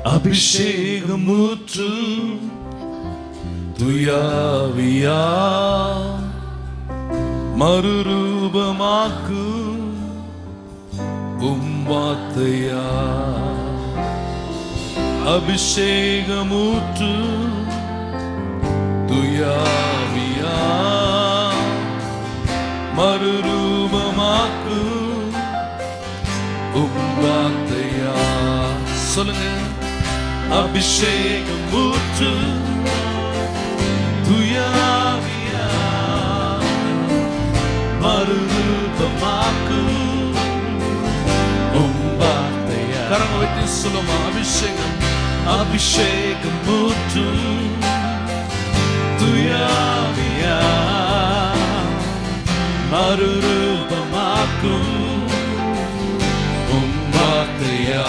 அபிஷேகமூற்று துயாவியா மறுரூபமாக்கு வார்த்தையா. அபிஷேகமூற்று துயாவியா மறுரூபமாக்கு வார்த்தையா. சொல்லுங்க. அபிஷேகமூற்று துயாவியா மறுரூபமாக்கு வார்த்தையா. கரங்க வைத்து சொல்லுமா. அபிஷேகம் அபிஷேகமூற்று துயாவியா மறுரூபமாக்கும் வார்த்தையா.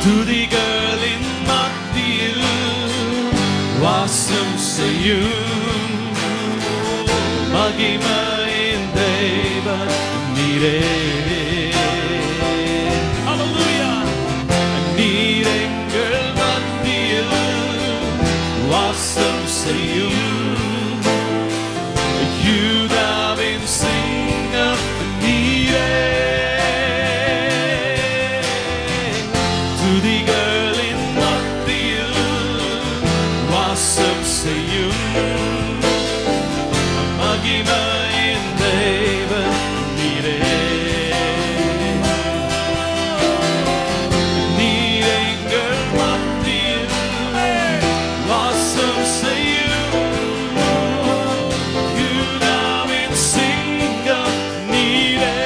துதிகளின் மத்தியில் வாசம் செய்யும் மகிமையின் தேவன் நீரே. நீர் எங்கள் மத்தியில் வாசம் செய்யும் யூதாவின் சிங்கம் நீரே. துதிகளின் மத்தியில் வாசம் செய்யும் மகிமையின் தேவன் நீரே. நீர் எங்கள் மத்தியில் வாசம் செய்யும் யூதாவின் சிங்கம் நீரே.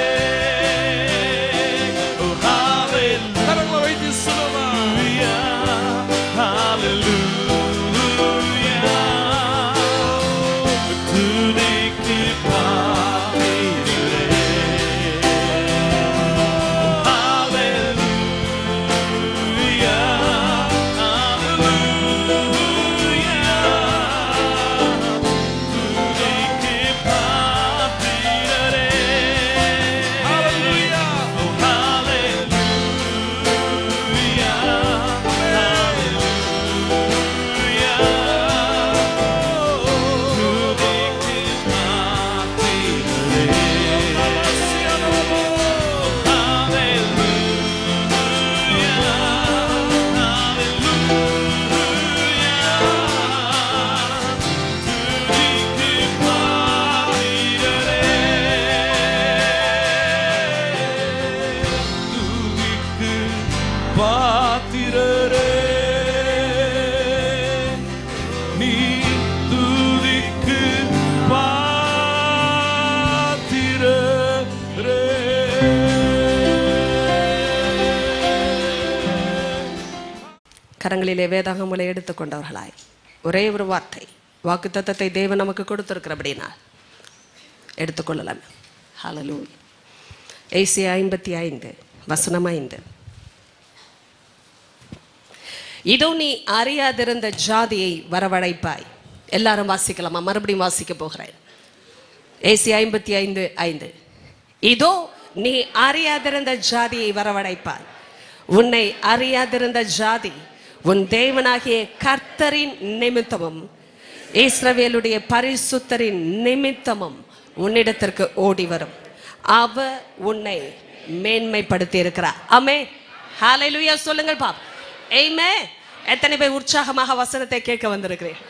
பாத்திரரே நீ துதிக்கு பாத்திரரே. கரங்களிலே வேதாகமங்களை எடுத்துக்கொண்டவர்களாய் ஒரே ஒரு வார்த்தை வாக்குத்தத்தத்தை தேவன் நமக்கு கொடுத்திருக்கிறபடினா எடுத்துக்கொள்ளலாம். ஹல்லேலூயா. ஏசாயா 55:5. இதோ நீ அறியாதிருந்த ஜாதியை வரவழைப்பாய். எல்லாரும் வாசிக்கலாமா? மறுபடியும் வாசிக்க போகிறேன். ஏசாயா 55:5. இதோ நீ அறியாதிருந்த ஜாதியை வரவழைப்பாய். உன்னை அறியாதிருந்த ஜாதி உன் தேவனாகிய கர்த்தரின் நிமித்தமும் இஸ்ரவேலுடைய பரிசுத்தரின் நிமித்தமும் உன்னிடத்திற்கு ஓடி வரும். அவர் உன்னை மேன்மைப்படுத்தி இருக்கிறார். ஆமென். ஹல்லேலூயா சொல்லுங்கள் பாப். ஆமென். எத்தனை பேர் உற்சாகமாக வசனத்தை கேட்க வந்திருக்கிறீர்கள்?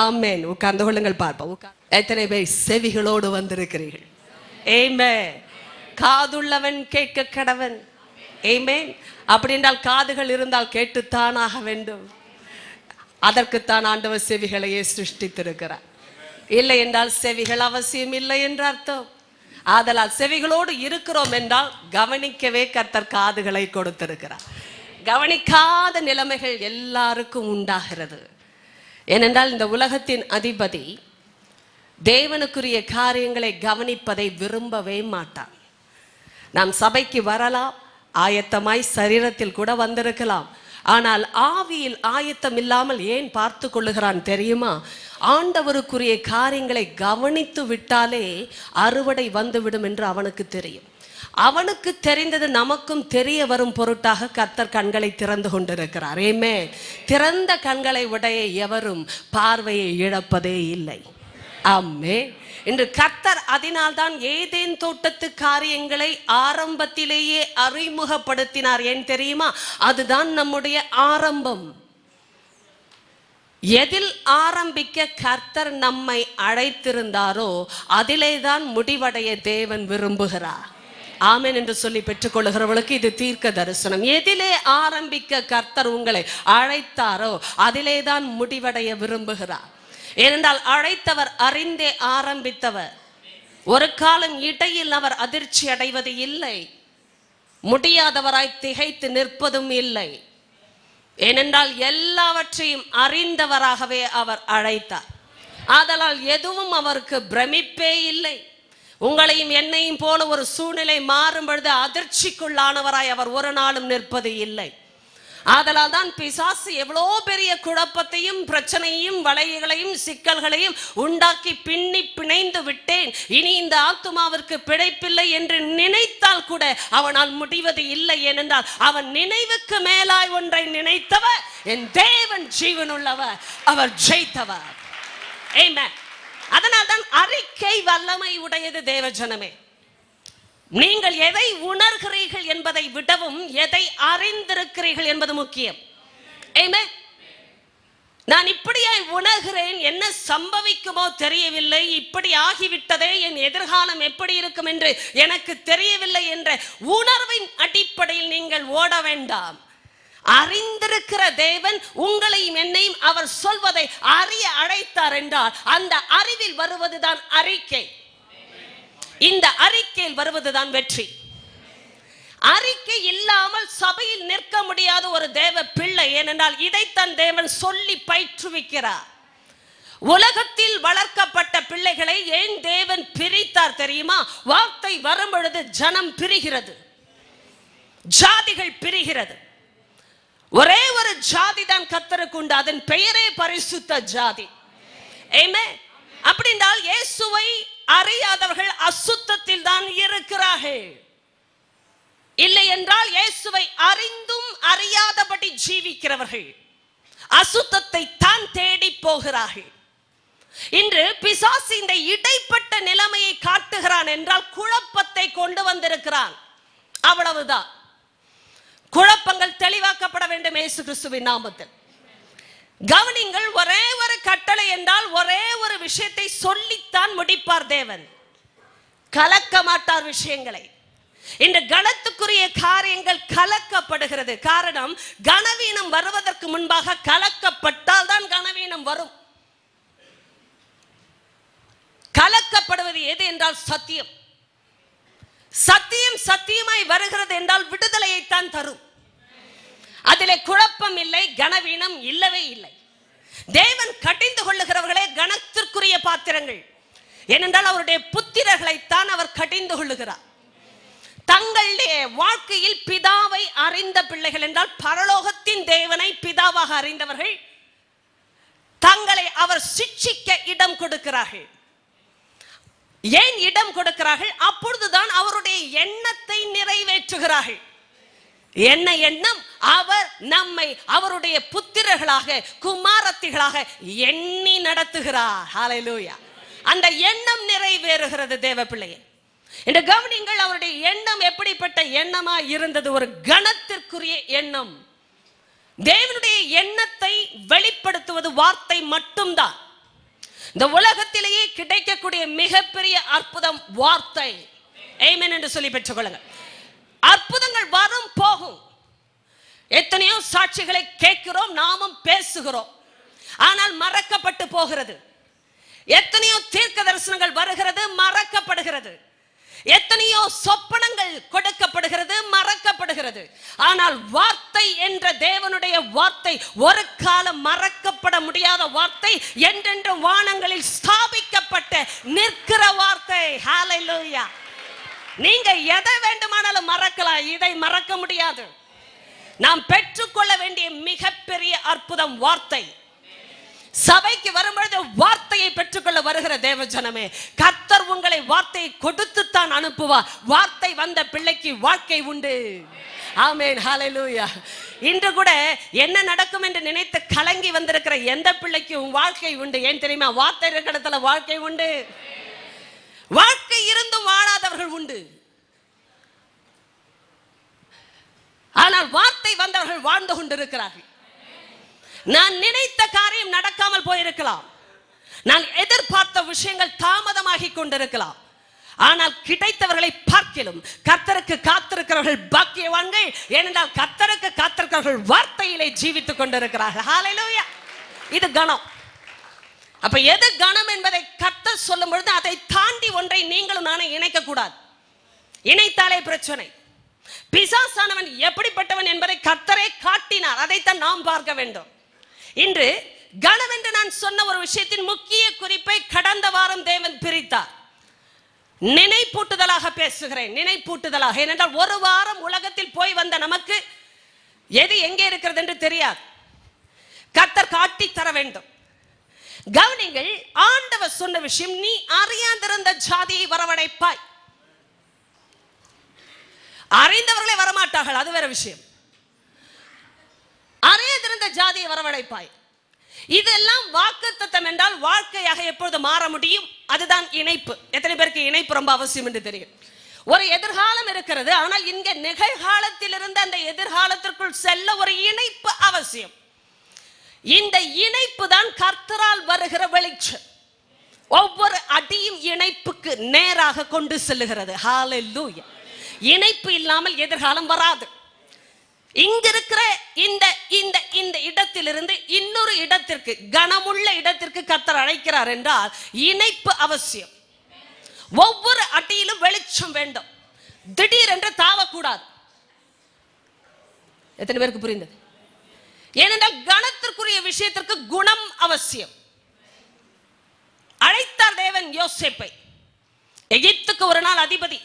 ஆமென். உட்கார்ந்து கொள்ளுங்கள் பார்ப்போம். எத்தனை பேர் செவிகளோடு வந்திருக்கிறீர்கள்? ஆமென். காதுள்ளவன் கேட்க கடவன். ஆமென். அப்படி என்றால் காதுகள் இருந்தால் கேட்டுத்தான் ஆக வேண்டும். அதற்குத்தான் ஆண்டவர் செவிகளையே சிருஷ்டித்திருக்கிறார். இல்லை என்றால் செவிகள் அவசியம் இல்லை என்று அர்த்தம். ஆதலால் செவிகளோடு இருக்கிறோம் என்றால் கவனிக்கவே கர்த்தர் காதுகளை கொடுத்திருக்கிறார். கவனிக்காத நிலைமைகள் எல்லாருக்கும் உண்டாகிறது. ஏனென்றால் இந்த உலகத்தின் அதிபதி தேவனுக்குரிய காரியங்களை கவனிப்பதை விரும்பவே மாட்டான். நாம் சபைக்கு வரலாம், ஆயத்தமாய் சரீரத்தில் கூட வந்திருக்கலாம். ஆனால் ஆவியில் ஆயத்தம் இல்லாமல் ஏன் பார்த்து கொள்ளுகிறான் தெரியுமா? ஆண்டவருக்குரிய காரியங்களை கவனித்து விட்டாலே அறுவடை வந்துவிடும் என்று அவனுக்கு தெரியும். அவனுக்கு தெரிந்தது நமக்கும் தெரிய வரும் பொருட்டாக கர்த்தர் கண்களை திறந்து கொண்டிருக்கிறார். ஆமென். திறந்த கண்களை உடைய எவரும் பார்வையை இழப்பதே இல்லை. ஆமென். இன்று கர்த்தர் அதனால்தான் ஏதேன் தோட்டத்து காரியங்களை ஆரம்பத்திலேயே அறிமுகப்படுத்தினார். ஏன் தெரியுமா? அதுதான் நம்முடைய ஆரம்பம். எதில் ஆரம்பிக்க கர்த்தர் நம்மை அழைத்திருந்தாரோ அதிலேதான் முடிவடைய தேவன் விரும்புகிறார். ஆமென் என்று சொல்லி பெற்றுக்கொள்ளுகிறவர்களுக்கு இது தீர்க்க தரிசனம். எதிலே ஆரம்பிக்க கர்த்தர் உங்களை அழைத்தாரோ அதிலேதான் முடிவடைய விரும்புகிறார். ஏனென்றால் அழைத்தவர் அறிந்தே ஆரம்பித்தவர். ஒரு காலம் இடையில் அவர் அதிர்ச்சி அடைவது இல்லை, முடியாதவராய் திகைத்து நிற்பதும் இல்லை. ஏனென்றால் எல்லாவற்றையும் அறிந்தவராகவே அவர் அழைத்தார். ஆதலால் எதுவும் அவருக்கு பிரமிப்பே இல்லை. உங்களையும் என்னையும் போல ஒரு சூழ்நிலை மாறும் பொழுது அதிர்ச்சிக்குள்ளானவராய் அவர் ஒரு நாளும் நிற்பது இல்லை. ஆதலால் தான் பிசாசு எவ்வளோ பெரிய குழப்பத்தையும் பிரச்சனையும் வளையங்களையும் சிக்கல்களையும் உண்டாக்கி பின்னி பிணைந்து விட்டேன், இனி இந்த ஆத்துமாவிற்கு பிழைப்பில்லை என்று நினைத்தால் கூட அவனால் முடிவது இல்லை. ஏனென்றால் அவன் நினைவுக்கு மேலாய் ஒன்றை நினைத்தவர் என் தேவன் ஜீவனுள்ளவர், அவர் ஜெயித்தவர். ஆமென். அதனால் தான் அறிக்கை வல்லமை உடையது. தேவ ஜனமே, நீங்கள் எதை உணர்கிறீர்கள் என்பதை விடவும் எதை அறிந்திருக்கிறீர்கள் என்பது முக்கியம். ஆமென். நான் இப்படியாய் உணர்கிறேன், என்ன சம்பவிக்குமோ தெரியவில்லை, இப்படி ஆகிவிட்டதே, என் எதிர்காலம் எப்படி இருக்கும் என்று எனக்கு தெரியவில்லை என்ற உணர்வின் அடிப்படையில் நீங்கள் ஓட வேண்டாம். அறிந்திருக்கிற தேவன் உங்களையும் என்னையும் அவர் சொல்வதை அறிய அழைத்தார் என்றால் அந்த அறிவில் வருவதுதான் அறிக்கை. இந்த அறிக்கையில் வருவதுதான் வெற்றி. அறிக்கை இல்லாமல் சபையில் நிற்க முடியாத ஒரு தேவ பிள்ளை. ஏனென்றால் இதைத்தான் தேவன் சொல்லி பயிற்றுவிக்கிறார். உலகத்தில் வளர்க்கப்பட்ட பிள்ளைகளை ஏன் தேவன் பிரித்தார் தெரியுமா? வார்த்தை வரும் பொழுது ஜனம் பிரிகிறது, ஜாதிகள் பிரிகிறது. ஒரே ஒரு ஜாதி தான் கர்த்தருக்கு உண்டு, அதன் பெயரே பரிசுத்த ஜாதி. ஆமென். அப்படின்றால் இயேசுவை அறியாதவர்கள் அசுத்தத்தில் தான் இருக்கிறார்கள். இல்லை என்றால் இயேசுவை அறிந்தும் அறியாதபடி ஜீவிக்கிறவர்கள் அசுத்தத்தை தான் தேடி போகிறார்கள். இன்று பிசாசு இந்த இடைப்பட்ட நிலைமையை காட்டுகிறான் என்றால் குழப்பத்தை கொண்டு வந்திருக்கிறான். அவ்வளவுதான். குழப்பங்கள் தெளிவாக்கப்பட வேண்டும் இயேசு கிறிஸ்துவின் நாமத்தில். கவனிங்கள், ஒரே ஒரு கட்டளை என்றால் ஒரே ஒரு விஷயத்தை சொல்லித்தான் முடிப்பார் தேவன். கலக்க மாட்டார் விஷயங்களை. இந்த கனத்துக்குரிய காரியங்கள் கலக்கப்படுகிறது. காரணம், கனவீனம் வருவதற்கு முன்பாக கலக்கப்பட்டால் தான் கனவீனம் வரும். கலக்கப்படுவது எது என்றால் சத்தியம். சத்தியம் சத்தியமாய் வருகிறது என்றால் விடுதலையைத்தான் தரும். அதிலே குழப்பம் இல்லை, கனவீனம் இல்லவே இல்லை. தேவன் கடிந்து கொள்ளுகிறவர்களே கனத்திற்குரிய பாத்திரங்கள். ஏனென்றால் அவருடைய புத்திரர்களைத்தான் அவர் கடிந்து கொள்ளுகிறார். தங்களுடைய வாழ்க்கையில் பிதாவை அறிந்த பிள்ளைகள் என்றால் பரலோகத்தின் தேவனை பிதாவாக அறிந்தவர்கள் தங்களை அவர் சிட்சிக்க இடம் கொடுக்கிறார்கள். ஏன் இடம் கொடுக்கிறார்கள்? அப்பொழுதுதான் அவருடைய எண்ணத்தை நிறைவேற்றுகிறார்கள். என்ன எண்ணம்? அவர் நம்மை அவருடைய புத்திரர்களாக குமாரத்திகளாக எண்ணி நடத்துகிறார். ஹல்லேலூயா. அந்த எண்ணம் நிறைவேறுகிறது தேவ பிள்ளையே. இந்த கவனிங்கள், அவருடைய எண்ணம் எப்படிப்பட்ட எண்ணமா இருந்தது? ஒரு கனத்திற்குரிய எண்ணம். தேவனுடைய எண்ணத்தை வெளிப்படுத்துவது வார்த்தை மட்டும்தான். இந்த உலகத்திலேயே கிடைக்கக்கூடிய மிகப்பெரிய அற்புதம் வார்த்தை. ஆமென் என்று சொல்லி பெற்றுக்கொள்ளுங்கள். அற்புதங்கள் வரும் போகும். எத்தனையோ சாட்சிகளை கேட்கிறோம், நாமும் பேசுகிறோம், ஆனால் மறக்கப்பட்டு போகிறது. எத்தனையோ தீர்க்க தரிசனங்கள் வருகிறது, மறக்கப்படுகிறது. எத்தனையோ சொப்பனங்கள் கொடுக்கப்படுகிறது, மறக்கப்படுகிறது. ஆனால் வார்த்தை என்ற தேவனுடைய வார்த்தை ஒரு காலம் மறக்கப்பட முடியாத வார்த்தை, என்றென்று வானங்களில் ஸ்தாபிக்கப்பட்ட நிற்கிற வார்த்தை. ஹல்லேலூயா. நீங்க எதை வேண்டுமானாலும் மறக்கலாம், இதை மறக்க முடியாது. நாம் பெற்றுக்கொள்ள வேண்டிய மிகப்பெரிய அற்புதம் வார்த்தை. சபைக்கு வரும்பொழுது வார்த்தையை பெற்றுக்கொள்ள வருகிற தேவ ஜனமே, கர்த்தர் உங்களை வார்த்தையை கொடுத்துத்தான் அனுப்புவார். வார்த்தை வந்த பிள்ளைக்கு வாழ்க்கை உண்டு. ஆமென், ஹல்லேலூயா. இன்று கூட என்ன நடக்கும் என்று நினைத்து கலங்கி வந்திருக்கிற எந்த பிள்ளைக்கும் வாழ்க்கை உண்டு. ஏன் தெரியுமா? வார்த்தை இருக்கிற இடத்துல வாழ்க்கை உண்டு. வாழ்க்கை இருந்தும் வாழாதவர்கள் உண்டு. ஆனால் வார்த்தை வந்தவர்கள் வாழ்ந்து கொண்டிருக்கிறார்கள். நான் நினைத்த காரியம் நடக்காமல் போயிருக்கலாம். நான் எதிர்பார்த்த விஷயங்கள் தாமதமாகி கொண்டிருக்கலாம். ஆனால் கிடைத்தவர்களை பார்க்கிலும் கர்த்தருக்கு காத்திருக்கிறவர்கள் பாக்கியவான்கள். ஏனென்றால் கர்த்தருக்கு காத்திருக்கிறவர்கள் வார்த்தையிலே ஜீவித்துக் கொண்டிருக்கிறார்கள். ஹல்லேலூயா. இது கணம். அப்ப எது கணம் என்பதை கர்த்தர் சொல்லும் பொழுது அதை தாண்டி ஒன்றை நீங்களும் நானும் இணைக்க கூடாது. இணைத்தாலே பிரச்சனை. பிசாசானவன் எப்படிப்பட்டவன் என்பதை கர்த்தரே காட்டினார். அதைத்தான் நாம் பார்க்க வேண்டும். இன்று கணம் என்று நான் சொன்ன ஒரு விஷயத்தின் முக்கிய குறிப்பை கடந்த வாரம் தேவன் பிரித்தார். நினைப்பூட்டுதலாக பேசுகிறேன். நினைப்பூட்டுதலாக. ஏனென்றால் ஒரு வாரம் உலகத்தில் போய் வந்த நமக்கு எது எங்கே இருக்கிறது என்று தெரியாது. கர்த்தர் காட்டி தர வேண்டும். கவனிங்கள், ஆண்டவர் சொன்ன விஷயம், நீ அறியாதிருந்த ஜாதியை வரவழைப்பாய். அறிந்தவர்களே வரமாட்டார்கள், அது வேற விஷயம். அறியாதிருந்த ஜாதியை வரவழைப்பாய். இதெல்லாம் வாக்குத்தத்தம் என்றால் வாழ்க்கையாக எப்பொழுது மாற முடியும்? அதுதான் இணைப்பு. எத்தனை பேருக்கு இணைப்பு ரொம்ப அவசியம் என்று தெரியும்? ஒரு எதிர்காலம் இருக்கிறது, ஆனால் இங்க நிகழ்காலத்தில் இருந்து அந்த எதிர்காலத்திற்குள் செல்ல ஒரு இணைப்பு அவசியம். இந்த இணைப்பு தான் கர்த்தரால் வருகிற வெளிச்சம். ஒவ்வொரு அடியும் இணைப்புக்கு நேராக கொண்டு செல்லுகிறது. ஹல்லேலூயா. இணைப்பு இல்லாமல் எதிர்காலம் வராது. இங்க இருக்கிற இந்த இந்த இந்த இடத்திலிருந்து இன்னொரு இடத்திற்கு, கனமுள்ள இடத்திற்கு கர்த்தர் அழைக்கிறார் என்றால் இணைப்பு அவசியம். ஒவ்வொரு அடியிலும் வெளிச்சம் வேண்டும். திடீரென்று தாவக்கூடாது. எத்தனை பேருக்கு புரிந்தது? ஏனென்றால் கணத்திற்குரிய விஷயத்திற்கு குணம் அவசியம். அழைத்தார் தேவன் யோசேப்பை. எகிப்துக்கு ஒரு நாள் அதிபதி.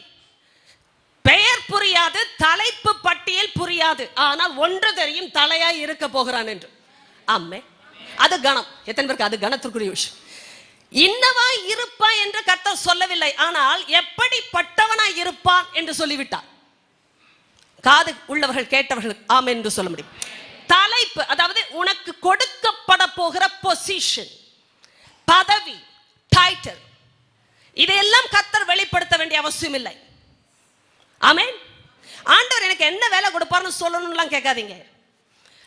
பெயர் புரியாது, தலைப்பு பட்டியல் புரியாது, ஆனால் ஒன்று தெரியும், தலையாய் இருக்க போகிறான் என்று. ஆமே, அது கணம். எத்தனை பேருக்கு அது கணத்திற்குரிய விஷயம்? இன்னவாய் இருப்பான் என்று கர்த்தர் சொல்லவில்லை, ஆனால் எப்படிப்பட்டவனாய் இருப்பான் என்று சொல்லிவிட்டார். காது உள்ளவர்கள் கேட்டவர்கள் ஆமே என்று சொல்ல முடியும். தலைப்பு, அதாவது உனக்கு கொடுக்கப்பட போகிற பொசிஷன், பதவி, டைட்டில், இதையெல்லாம் கர்த்தர் வெளிப்படுத்த வேண்டிய அவசியம் இல்லை. ஆமென். ஆண்டவர் எனக்கு என்ன வேலை கொடுப்பார்னு சொல்லணும்லாம் கேட்காதீங்க.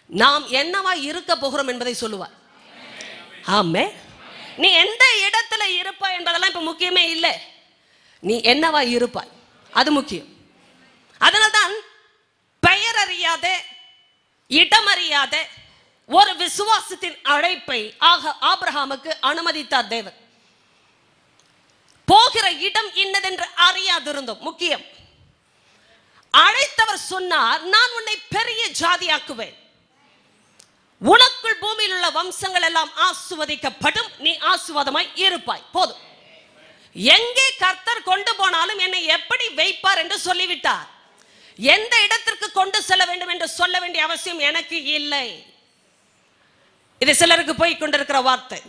நாம் என்னவா இருக்க போகிறோம் என்பதை சொல்லுவார். ஆமே. நீ எந்த இடத்துல இருப்பாய் என்பதெல்லாம் இப்ப முக்கியமே இல்லை. நீ என்னவா இருப்பாய், அது முக்கியம். அதனால்தான் பெயர் அறியாத, இடம் அறியாத ஒரு விசுவாசத்தின் அழைப்பை ஆபிரகாமுக்கு அனுமதித்தார் தேவன். போகிற இடம் இன்னதென்று அறியாதிருந்தோம். முக்கியம். அழைத்தவர் சொன்னார், நான் உன்னை பெரிய ஜாதியாக்குவேன், உனக்குள் பூமியில் உள்ள வம்சங்கள் எல்லாம் ஆசீர்வதிக்கப்படும், நீ ஆசீர்வாதமாய் இருப்பாய். போதும். எங்கே கர்த்தர் கொண்டு போனாலும் என்னை எப்படி வைப்பார் என்று சொல்லிவிட்டார். எந்த இடத்திற்கு கொண்டு செல்ல வேண்டும் என்று சொல்ல வேண்டிய அவசியம் எனக்கு இல்லை. இது சிலருக்கு போய் கொண்டிருக்கிற வார்த்தை.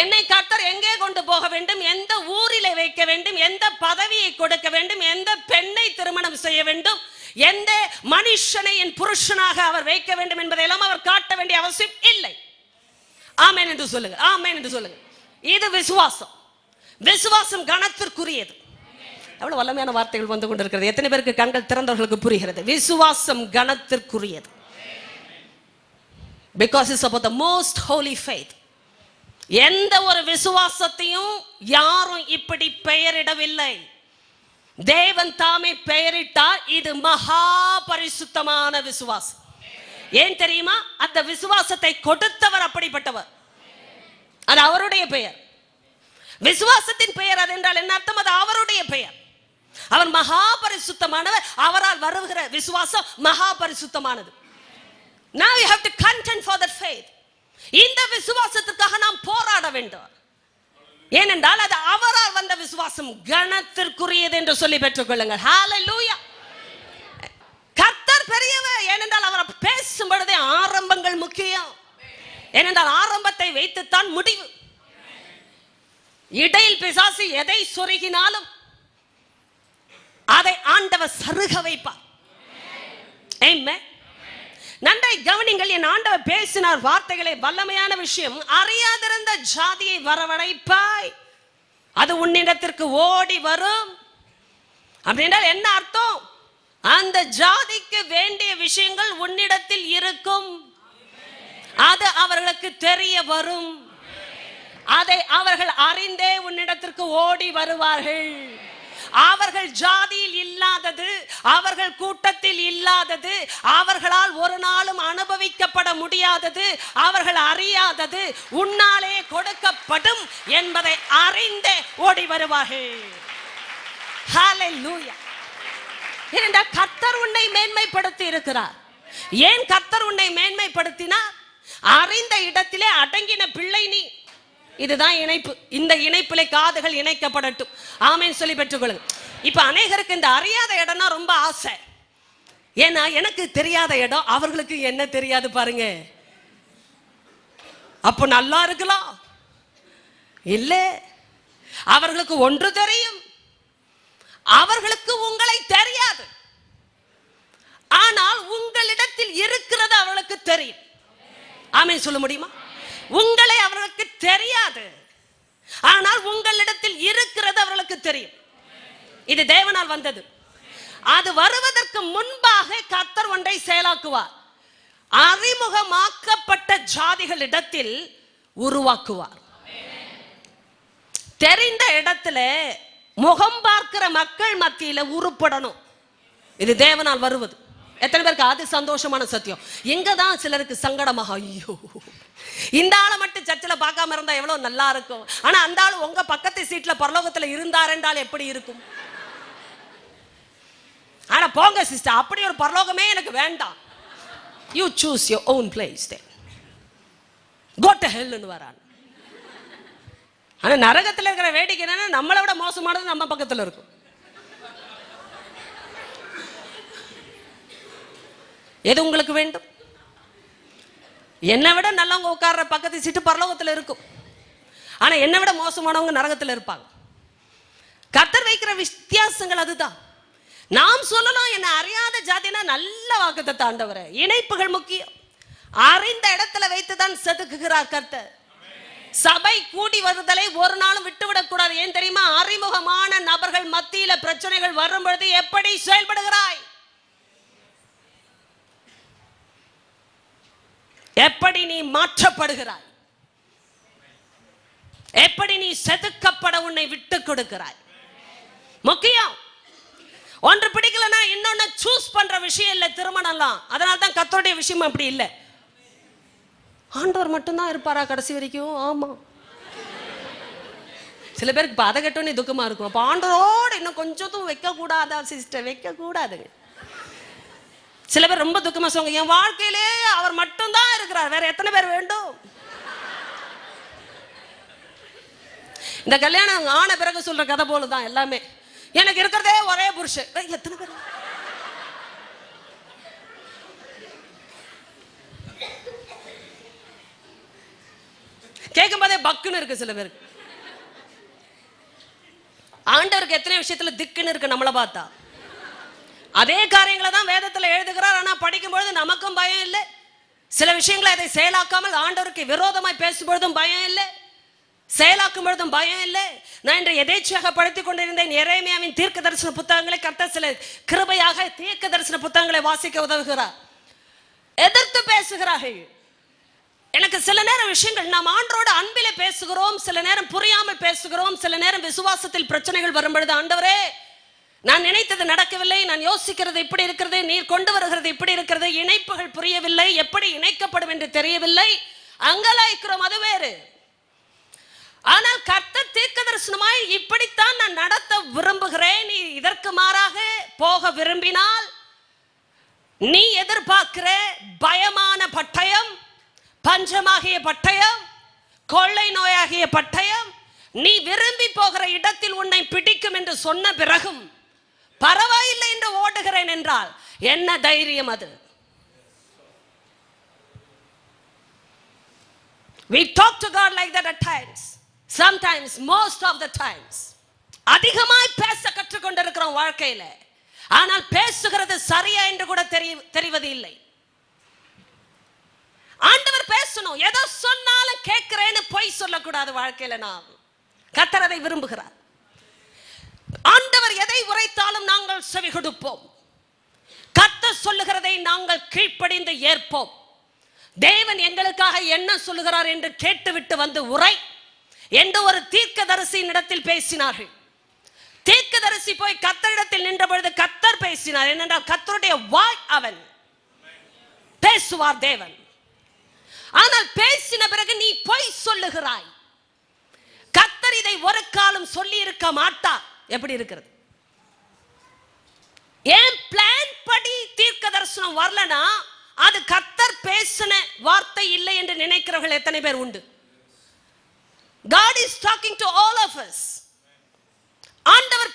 என்னை கர்த்தர் எங்கே கொண்டு போக வேண்டும், எந்த ஊரிலே வைக்க வேண்டும், எந்த பதவியை கொடுக்க வேண்டும், எந்த பெண்ணை திருமணம் செய்ய வேண்டும், எந்த மனுஷனை என் புருஷனாக அவர் வைக்க வேண்டும் என்பதையெல்லாம் அவர் காட்ட வேண்டிய அவசியம் இல்லை. ஆமென் என்று சொல்லுங்க. ஆமென் என்று சொல்லுங்க. இது விசுவாசம். விசுவாசம் கணத்திற்குரியது. எவ்வளவு வல்லமையான வார்த்தைகள் வந்து கொண்டிருக்கிறது. எத்தனை பேருக்கு கண்கள் திறந்தவர்களுக்கு புரிகிறது? விசுவாசம் கணத்திற்குரியது. Because it's about the most holy faith. எந்த ஒரு விசுவாசத்தையும் யாரும் இப்படி பெயரிடவில்லை. தேவன் தாமே பெயரிட்டார். இது மகா பரிசுத்தமான விசுவாசம். ஏன் தெரியுமா? அந்த விசுவாசத்தை கொடுத்தவர் அப்படிப்பட்டவர். அது அவருடைய பெயர். விசுவாசத்தின் பெயர் அது என்றால் என்ன அர்த்தம்? அது அவருடைய பெயர். அவர் மகா பரிசுத்தமானவர். அவரால் வருகிற விசுவாசம் மகா பரிசுத்தமானது. Now you have to contend for that faith. இந்த விசுவாசத்துக்காக நாம் போராட வேண்டும். ஏனென்றால் அது அவரால் வந்த விசுவாசம், கணத்திற்குரியது என்று சொல்லி பெற்றுக் கொள்ளுங்கள். ஹல்லேலூயா. கர்த்தர் பெரியவர். ஏனென்றால் அவர் பேசும் பொழுதே ஆரம்பங்கள் முக்கியம். ஏனென்றால் ஆரம்பத்தை வைத்துத்தான் முடிவு. இடையில் பிசாசு எதை சொருகினாலும் அதை ஆண்டவர் சருக வைப்பார். நன்றை கவனிங்கள். என் ஆண்டவர் பேசினார் வார்த்தைகளை, வல்லமையான விஷயம். அறியாதிருந்த ஜாதியை வரவழைப்பாய், அது உன்னிடத்திற்கு ஓடி வரும். அப்படின்றால் என்ன அர்த்தம்? அந்த ஜாதிக்கு வேண்டிய விஷயங்கள் உன்னிடத்தில் இருக்கும். அது அவர்களுக்கு தெரிய வரும். அதை அவர்கள் அறிந்தே உன்னிடத்திற்கு ஓடி வருவார்கள். அவர்கள் ஜாதியில் இல்லாதது, அவர்கள் கூட்டத்தில் இல்லாதது, அவர்களால் ஒரு நாளும் அனுபவிக்கப்பட முடியாதது, அவர்கள் அறியாதது உன்னாலே கொடுக்கப்படும் என்பதை அறிந்தே ஓடி வருவார்கள். ஹல்லேலூயா. ஏனென்றால் கர்த்தர் உன்னை மேன்மைப்படுத்தி இருக்கிறார். ஏன் கர்த்தர் உன்னை மேன்மைப்படுத்தினார்? அறிந்த இடத்திலே அடங்கின பிள்ளை நீ. இதுதான் இணைப்பு. இந்த இணைப்பிலே காதுகள் இணைக்கப்படட்டும். ஆமென் சொல்லி பெற்றுக்கொள்ளுங்க. இப்ப அநேகருக்கு இந்த அறியாத இடம்னா ரொம்ப ஆசை. ஏன்னா எனக்கு தெரியாத இடம் அவர்களுக்கு என்ன தெரியாது பாருங்க. அப்போ நல்லா இருக்கலாம். இல்ல, அவர்களுக்கு ஒன்று தெரியும், அவர்களுக்கு உங்களை தெரியாது. ஆனால் உங்களிடத்தில் இருக்கிறது அவர்களுக்கு தெரியும். ஆமென் சொல்ல முடியுமா? உங்களை அவர்களுக்கு தெரியாது, ஆனால் உங்களிடத்தில் இருக்கிறது அவர்களுக்கு தெரியும். இது தேவனால் வந்தது. அது வருவதற்கு முன்பாக கர்த்தர் ஒன்றை செயலாக்குவார். அறிமுகமாக்கப்பட்ட ஜாதிகளிடத்தில் உருவாக்குவார். தெரிந்த இடத்துல முகம் பார்க்கிற மக்கள் மத்தியில உருப்படணும். இது தேவனால் வருவது. எத்தனை பேருக்கு அது சந்தோஷமான சத்தியம்? எங்கதான் சிலருக்கு சங்கடமாக, ஐயோ இந்த ஆளை மட்டும் சர்ச்சில் பார்க்காம இருந்தா எவ்வளவு நல்லா இருக்கும், ஆனா அந்த ஆளு உங்க பக்கத்து சீட்ல பரலோகத்துல இருந்தார் என்றால் எப்படி இருக்கும்? ஆனா போங்க சிஸ்டர், அப்படி ஒரு பரலோகமே எனக்கு வேண்டாம். You choose your own place, go to hell ன்னு வரான். ஆனா நரகத்தில் இருக்கிற வேடிக்கை என்னன்னா, நம்மளை விட மோசமானது நம்ம பக்கத்துல இருக்கும். எது உங்களுக்கு வேண்டும்? என்னை விட நல்லவங்க உட்கார்ற பக்கத்து சீட்டு பரலோகத்தில் இருக்கும். ஆனா என்னை விட மோசமானவங்க நரகத்தில் இருப்பாங்க. கர்த்தர் வைக்கிற வித்தியாசங்கள் அதுதான். நாம் சொல்லலாம், என்ன அறியாத ஜாதினா நல்ல வாக்குத்தத்தம் ஆண்டவரே. இணைப்புகள் முக்கியம். அறிந்த இடத்துல வைத்துதான் செதுக்குகிறார் கர்த்தர். சபை கூடி வருதலை ஒரு நாளும் விட்டுவிடக் கூடாது. ஏன் தெரியுமா? அறிமுகமான நபர்கள் மத்தியில பிரச்சனைகள் வரும் பொழுது எப்படி செயல்படுகிறாய், எப்படி நீ மாற்றப்படுகிறாய், எப்படி நீ செதுக்கப்பட உன்னை விட்டு கொடுக்கிறாய் முக்கியம். ஒன்று பிடிக்கலன்னா இன்னொன்னு சூஸ் பண்ற விஷயம் இல்லை திருமணம்லாம். அதனால்தான் கர்த்தருடைய விஷயம் அப்படி இல்லை. ஆண்டவர் மட்டும்தான் இருப்பாரா கடைசி வரைக்கும்? ஆமா. சில பேருக்கு பத கட்டோன்னு துக்கமா இருக்கும். அப்ப ஆண்டவரோடு இன்னும் கொஞ்சம் வைக்க கூடாதா சிஸ்டர்? வைக்க கூடாதுங்க. சில பேர் ரொம்ப துக்கமா சொல்லுங்க, என் வாழ்க்கையிலே அவர் மட்டும்தான் இருக்கிறார், வேற எத்தனை பேர் வேண்டும்? இந்த கல்யாணம் ஆன பிறகு சொல்ற கதை போலதான் எல்லாமே. எனக்கு இருக்கிறதே ஒரே புருஷன், எத்தனை பேர்? கேட்கும் போதே பக்குன்னு இருக்கு சில பேருக்கு. ஆண்டவருக்கு எத்தனை விஷயத்துல திக்குன்னு இருக்கு நம்மளை பார்த்தா. அதே காரியங்களை தான் வேதத்தில் எழுதுகிறார். ஆனா படிக்கும்பொழுது நமக்கும் பயம் இல்லை. சில விஷயங்களை அதை செயலாக்காமல் ஆண்டவருக்கு விரோதமாய் பேசும்பொழுதும் பயம் இல்லை, செயலாக்கும் பொழுதும் பயம் இல்லை. நான் இன்று எதேச்சையாக படித்துக் கொண்டிருந்தேன் எரேமியாவின் தீர்க்க தரிசன புத்தகங்களை. கர்த்தர் சில கிருபையாக தீர்க்க தரிசன புத்தகங்களை வாசிக்க உதவுகிறார். எதிர்த்து பேசுகிறார்கள். எனக்கு சில நேரம் விஷயங்கள் நாம் ஆண்டவரோடு அன்பிலே பேசுகிறோம், சில நேரம் புரியாமல் பேசுகிறோம், சில நேரம் விசுவாசத்தில் பிரச்சனைகள் வரும்பொழுது ஆண்டவரே நான் நினைத்தது நடக்கவில்லை, நான் யோசிக்கிறது இப்படி இருக்கிறது, நீர் கொண்டு வருகிறது இப்படி இருக்கிறது, இணைப்புகள் புரியவில்லை, எப்படி இணைக்கப்படும் என்று தெரியவில்லை, அங்கலாய்க்கிறோம். அது வேறு. ஆனால் கர்த்தர் தீர்க்க தரிசனமாய் இப்படித்தான் நான் நடத்த விரும்புகிறேன், நீ இதற்கு மாறாக போக விரும்பினால் நீ எதிர்பார்க்கிற பயமான பட்டயம், பஞ்சமாகிய பட்டயம், கொள்ளை நோயாகிய பட்டயம் நீ விரும்பி போகிற இடத்தில் உன்னை பிடிக்கும் என்று சொன்ன பிறகும் பரவாயில்லை என்று ஓடுகிறேன் என்றால் என்ன தைரியம் அது? We talk to God like that at times. Sometimes, most of the times. அதிகமாய் பேச கற்றுக்கொண்டிருக்கிறோம் வாழ்க்கையில. ஆனால் பேசுகிறது சரியா என்று கூட தெரிவது இல்லை. ஆண்டவர் பேசணும், ஏதோ சொன்னாலும் கேட்கிறேன்னு பொய் சொல்லக்கூடாது வாழ்க்கையில. நாம் கர்த்தர் அதை விரும்புகிறார். ஆண்டவர் எதை உரைத்தாலும் நாங்கள் செவி கொடுப்போம். கர்த்தர் சொல்லுகிறதை நாங்கள் கீழ்ப்படிந்து ஏற்போம். தேவன் எங்களுக்காக என்ன சொல்லுகிறார் என்று கேட்டுவிட்டு வந்து உரை என்று ஒரு தீர்க்கதரிசியின் இடத்தில் பேசினார்கள். தீர்க்கதரிசி போய் கர்த்தரிடத்தில் நின்ற பொழுது கர்த்தர் பேசினார். என்னென்றால் கர்த்தருடைய வாய் அவன் பேசுவார் தேவன். ஆனால் பேசின பிறகு நீ பொய் சொல்லுகிறாய். கர்த்தர் இதை ஒரு காலம் சொல்லி இருக்க மாட்டார். எப்படி இருக்கிறது? ஏன் பிளான் படி தீர்க்க தரிசனம் வரலனா அது கர்த்தர் பேசின வார்த்தை இல்லை என்று நினைக்கிறவர்கள் எத்தனை பேர் உண்டு? God is talking to all of us. ஆண்டவர்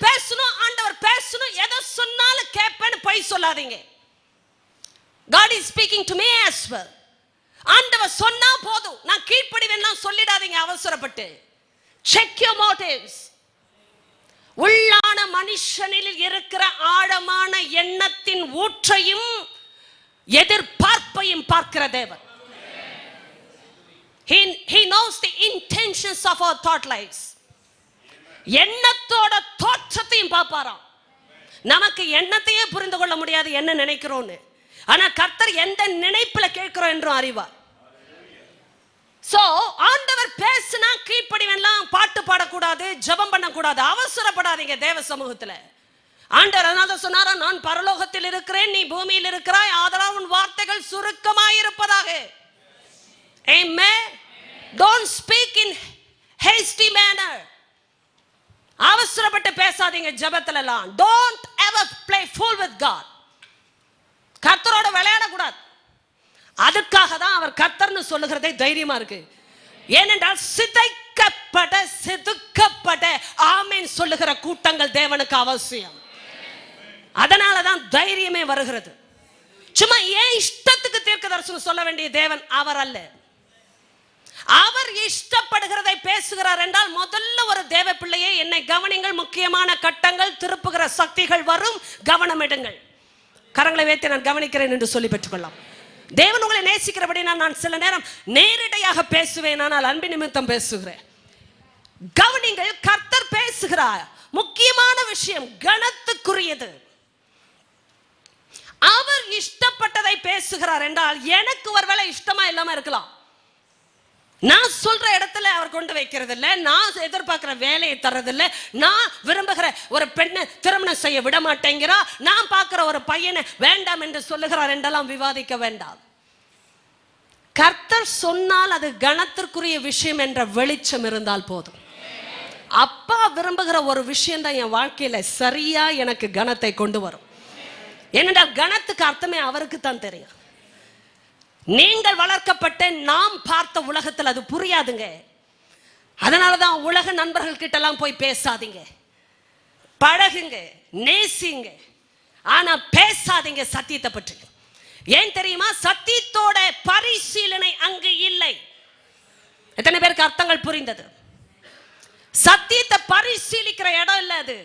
பேசணும், எதை சொன்னாலும் கேட்பேன்னு பொய் சொல்லாதீங்க. God is speaking to me as well. ஆண்டவர் சொன்னா போதும், நான் கீழ்ப்படிவேன்லாம் சொல்லிடாதீங்க அவசரப்பட்டு. Check your motives. உள்ளான மனுஷனில் இருக்கிற ஆழமான எண்ணத்தின் ஊற்றையும் எதிர்பார்ப்பையும் பார்க்கிற தேவன். He knows the intentions of our thought lives. எண்ணத்தோட தோற்றத்தையும் பார்ப்பாராம். நமக்கு எண்ணத்தையே புரிந்து கொள்ள முடியாது என்ன நினைக்கிறோன்னு. ஆனா கர்த்தர் எந்த நினைப்புல கேட்கிறோம் என்றும் அறிவார். சோ ஆண்டவர் பேசினா கீழ்ப்படிவெல்லாம் பாட்டு பாடக்கூடாது, ஜெபம் பண்ணக்கூடாது. அவசரப்படாதீங்க தேவ சமூகத்துல. ஆண்டவர் அதனால சொன்னாரா, நான் பரலோகத்தில் இருக்கிறேன், நீ பூமியில் இருக்கிறாய், ஆதலால் உன் வார்த்தைகள் சுருக்கமாயிருப்பதாக. Amen. Don't speak in hasty manner. அவசரப்பட்டு பேசாதீங்க ஜெபத்துல எல்லாம். Don't ever play fool with God. கர்த்தரோட விளையாட கூடாது. அதுக்காக தான் அவர் கர்த்தர்னு சொல்லுகிறதே தைரியமா இருக்கு. ஏனென்றால் சிதைக்கப்பட செதுக்கப்பட ஆமென் சொல்லுகிற கூட்டங்கள் தேவனுக்கு அவசியம். அதனால தான் தைரியமே வருகிறது. சும்மா ஏன் இஷ்டத்துக்கு தீர்க்க தரிசனம் சொல்ல வேண்டிய தேவன் அவர் அல்ல. அவர் இஷ்டப்படுகிறதை பேசுகிறார் என்றால் முதல்ல ஒரு தேவ பிள்ளையே என்னை கவனிங்கள், முக்கியமான கட்டங்கள் திருப்புகிற சக்திகள் வரும், கவனம் எடுங்கள். கரங்களை வைத்து நான் கவனிக்கிறேன் என்று சொல்லி பெற்றுக்கொள்ளலாம். தேவன் உங்களை நேசிக்கிறபடி நான் சில நேரம் நேரடியாக பேசுவேன், ஆனால் அன்பு நிமித்தம் பேசுகிறேன். கவனிங்கள், கர்த்தர் பேசுகிறார். முக்கியமான விஷயம் கனத்துக்குரியது. அவர் இஷ்டப்பட்டதை பேசுகிறார் என்றால் எனக்கு ஒருவேளை இஷ்டமா இல்லாம இருக்கலாம். நான் சொல்ற இடத்துல அவர் கொண்டு வைக்கிறது இல்லை, நான் எதிர்பார்க்கிற வேலையை தர்றதில்லை, நான் விரும்புகிற ஒரு பெண்ணை திருமணம் செய்ய விட மாட்டேங்கிறா, நான் பார்க்கிற ஒரு பையனை வேண்டாம் என்று சொல்லுகிறார் என்றெல்லாம் விவாதிக்க வேண்டாம். கர்த்தர் சொன்னால் அது கனத்திற்குரிய விஷயம் என்ற வெளிச்சம் இருந்தால் போதும். அப்பா விரும்புகிற ஒரு விஷயம் தான் என் வாழ்க்கையில சரியா எனக்கு கனத்தை கொண்டு வரும். ஏனென்றால் கனத்துக்கு அர்த்தமே அவருக்கு தான் தெரியும். நீங்கள் வளர்க்கப்பட்ட நாம் பார்த்த உலகத்தில் அது புரியாதுங்க. அதனாலதான் உலக நண்பர்கள் கிட்ட எல்லாம் போய் பேசாதீங்க. பழகுங்க, நேசிங்க, ஆனா பேசாதீங்க சத்தியத்தை பற்றி. ஏன் தெரியுமா? சத்தியத்தோட பரிசீலனை அங்கு இல்லை. எத்தனை பேருக்கு அர்த்தங்கள் புரிந்தது? சத்தியத்தை பரிசீலிக்கிற இடம் இல்லை அது.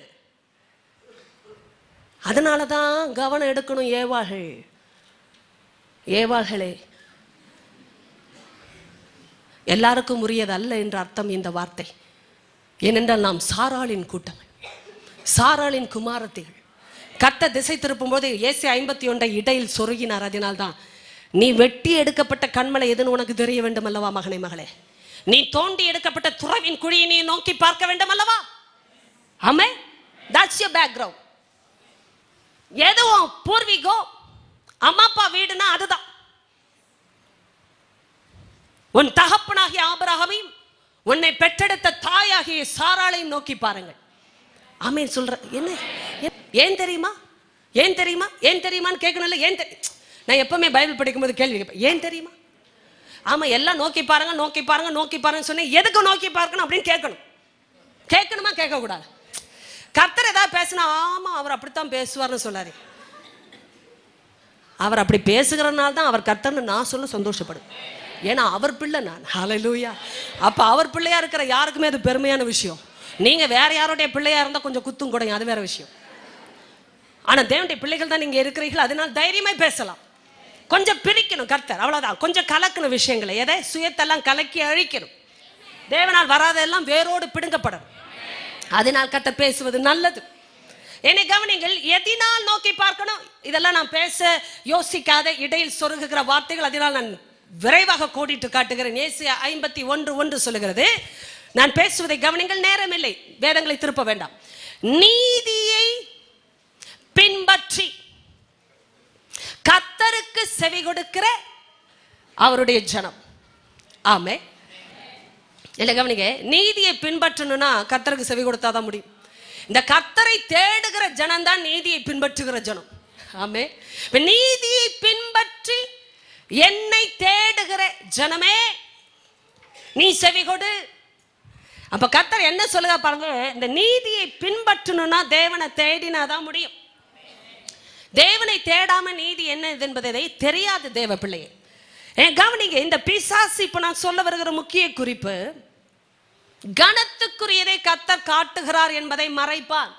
அதனாலதான் கவனம் எடுக்கணும். ஏவாள்களே, எல்லாருக்கும் உரியது அல்ல என்ற அர்த்தம் இந்த வார்த்தை. ஏனென்றால் நாம் சாராளின் கூட்டம், சாராளின் குமாரத்திகள். கர்த்தர் திசை திருப்பும் போது ஏசாயா 51 இடையில் சொருகினார். அதனால்தான் நீ வெட்டி எடுக்கப்பட்ட கண்மலை எதுன்னு உனக்கு தெரிய வேண்டும் அல்லவா மகனே மகளே? நீ தோண்டி எடுக்கப்பட்ட துறவின் குழியை நீ நோக்கி பார்க்க வேண்டும் அல்லவா? ஆமே, தட்ஸ் யுவர் பேக்ரவுண்ட். எதுவும் பூர்வீகம் அம்மா அப்பா வீடுனா அதுதான். உன் தகப்பனாகிய ஆபிரகாமையும் உன்னை பெற்றெடுத்த தாயாகிய சாராளையும் நோக்கி பாருங்கள். ஆமென் சொல்ற. என்ன ஏன் தெரியுமா? ஏன் தெரியுமா? ஏன் தெரியுமான்னு கேட்கணும்ல. நான் எப்பவுமே பைபிள் படிக்கும்போது கேள்வி கேட்பேன், ஏன் தெரியுமா? ஆமா, எல்லாம் நோக்கி பாருங்க நோக்கி பாருங்க நோக்கி பாருங்க சொன்னேன். எதுக்கு நோக்கி பார்க்கணும் அப்படின்னு கேட்கணும். கேட்கணுமா கேட்க கூடாது? கர்த்தர் ஏதாவது பேசினா ஆமா அவர் அப்படித்தான் பேசுவார்னு சொல்லாரு. அவர் அப்படி பேசுகிறனால தான் அவர் கர்த்தர்னு நான் சொல்ல சந்தோஷப்படும். ஏன்னா அவர் பிள்ளை நான். ஹல்லேலூயா. அப்ப அவர் பிள்ளையா இருக்கிற யாருக்குமே அது பெருமையான விஷயம். நீங்க வேற யாருடைய பிள்ளையா இருந்தா கொஞ்சம் குத்தும் கூடங்க, அது வேற விஷயம். ஆனா தேவனுடைய பிள்ளைகள் தான் நீங்க இருக்கிறீர்கள், அதனால தைரியமா பேசலாம். கொஞ்சம் பிரிக்கணும் கர்த்தர், அவ்வளவுதான். கொஞ்சம் கலக்கணும் விஷயங்களை, எதை சுயத்தெல்லாம் கலக்கி அழிக்கணும். தேவனால் வராதெல்லாம் வேரோடு பிடுங்கப்படும். அதனால் கர்த்தர் பேசுவது நல்லது. என்னை கவனிங்கள், எதினால் நோக்கி பார்க்கணும். இதெல்லாம் நான் பேச யோசிக்காத இடையில் சொருகுகிற வார்த்தைகள், அதனால் நான் விரைவாக கோடிட்டு காட்டுகிறேன். ஏசாயா 51:1 சொல்லுகிறது, நான் பேசுவதை கவனிங்கள், நேரம் இல்லை, வேதங்களை திருப்ப வேண்டாம். நீதியை பின்பற்றி கர்த்தருக்கு செவி கொடுக்கிற அவருடைய ஜனம். ஆமே. இல்லை கவனிங்க, நீதியை பின்பற்றணும்னா கர்த்தருக்கு செவி கொடுத்தாதான் முடியும். இந்த கர்த்தரை தேடுகிற ஜனம் தான் நீதியை பின்பற்றுகிற ஜனம். ஆமே. நீதியை பின்பற்றி என்னை தேடுகிற ஜனமே நீ செவி கொடு. அப்ப கர்த்தர் என்ன சொல்லுங்க பாருங்க, இந்த நீதியை பின்பற்றணும்னா தேவனை தேடினாதான் முடியும். தேவனை தேடாம நீதி என்ன என்பதை தெரியாது தேவ பிள்ளையை. கவனிங்க, இந்த பிசாசு இப்ப நான் சொல்ல வருகிற முக்கிய குறிப்பு, கனத்துக்குரியதை கர்த்தர் காட்டுகிறார் என்பதை மறைப்பான்.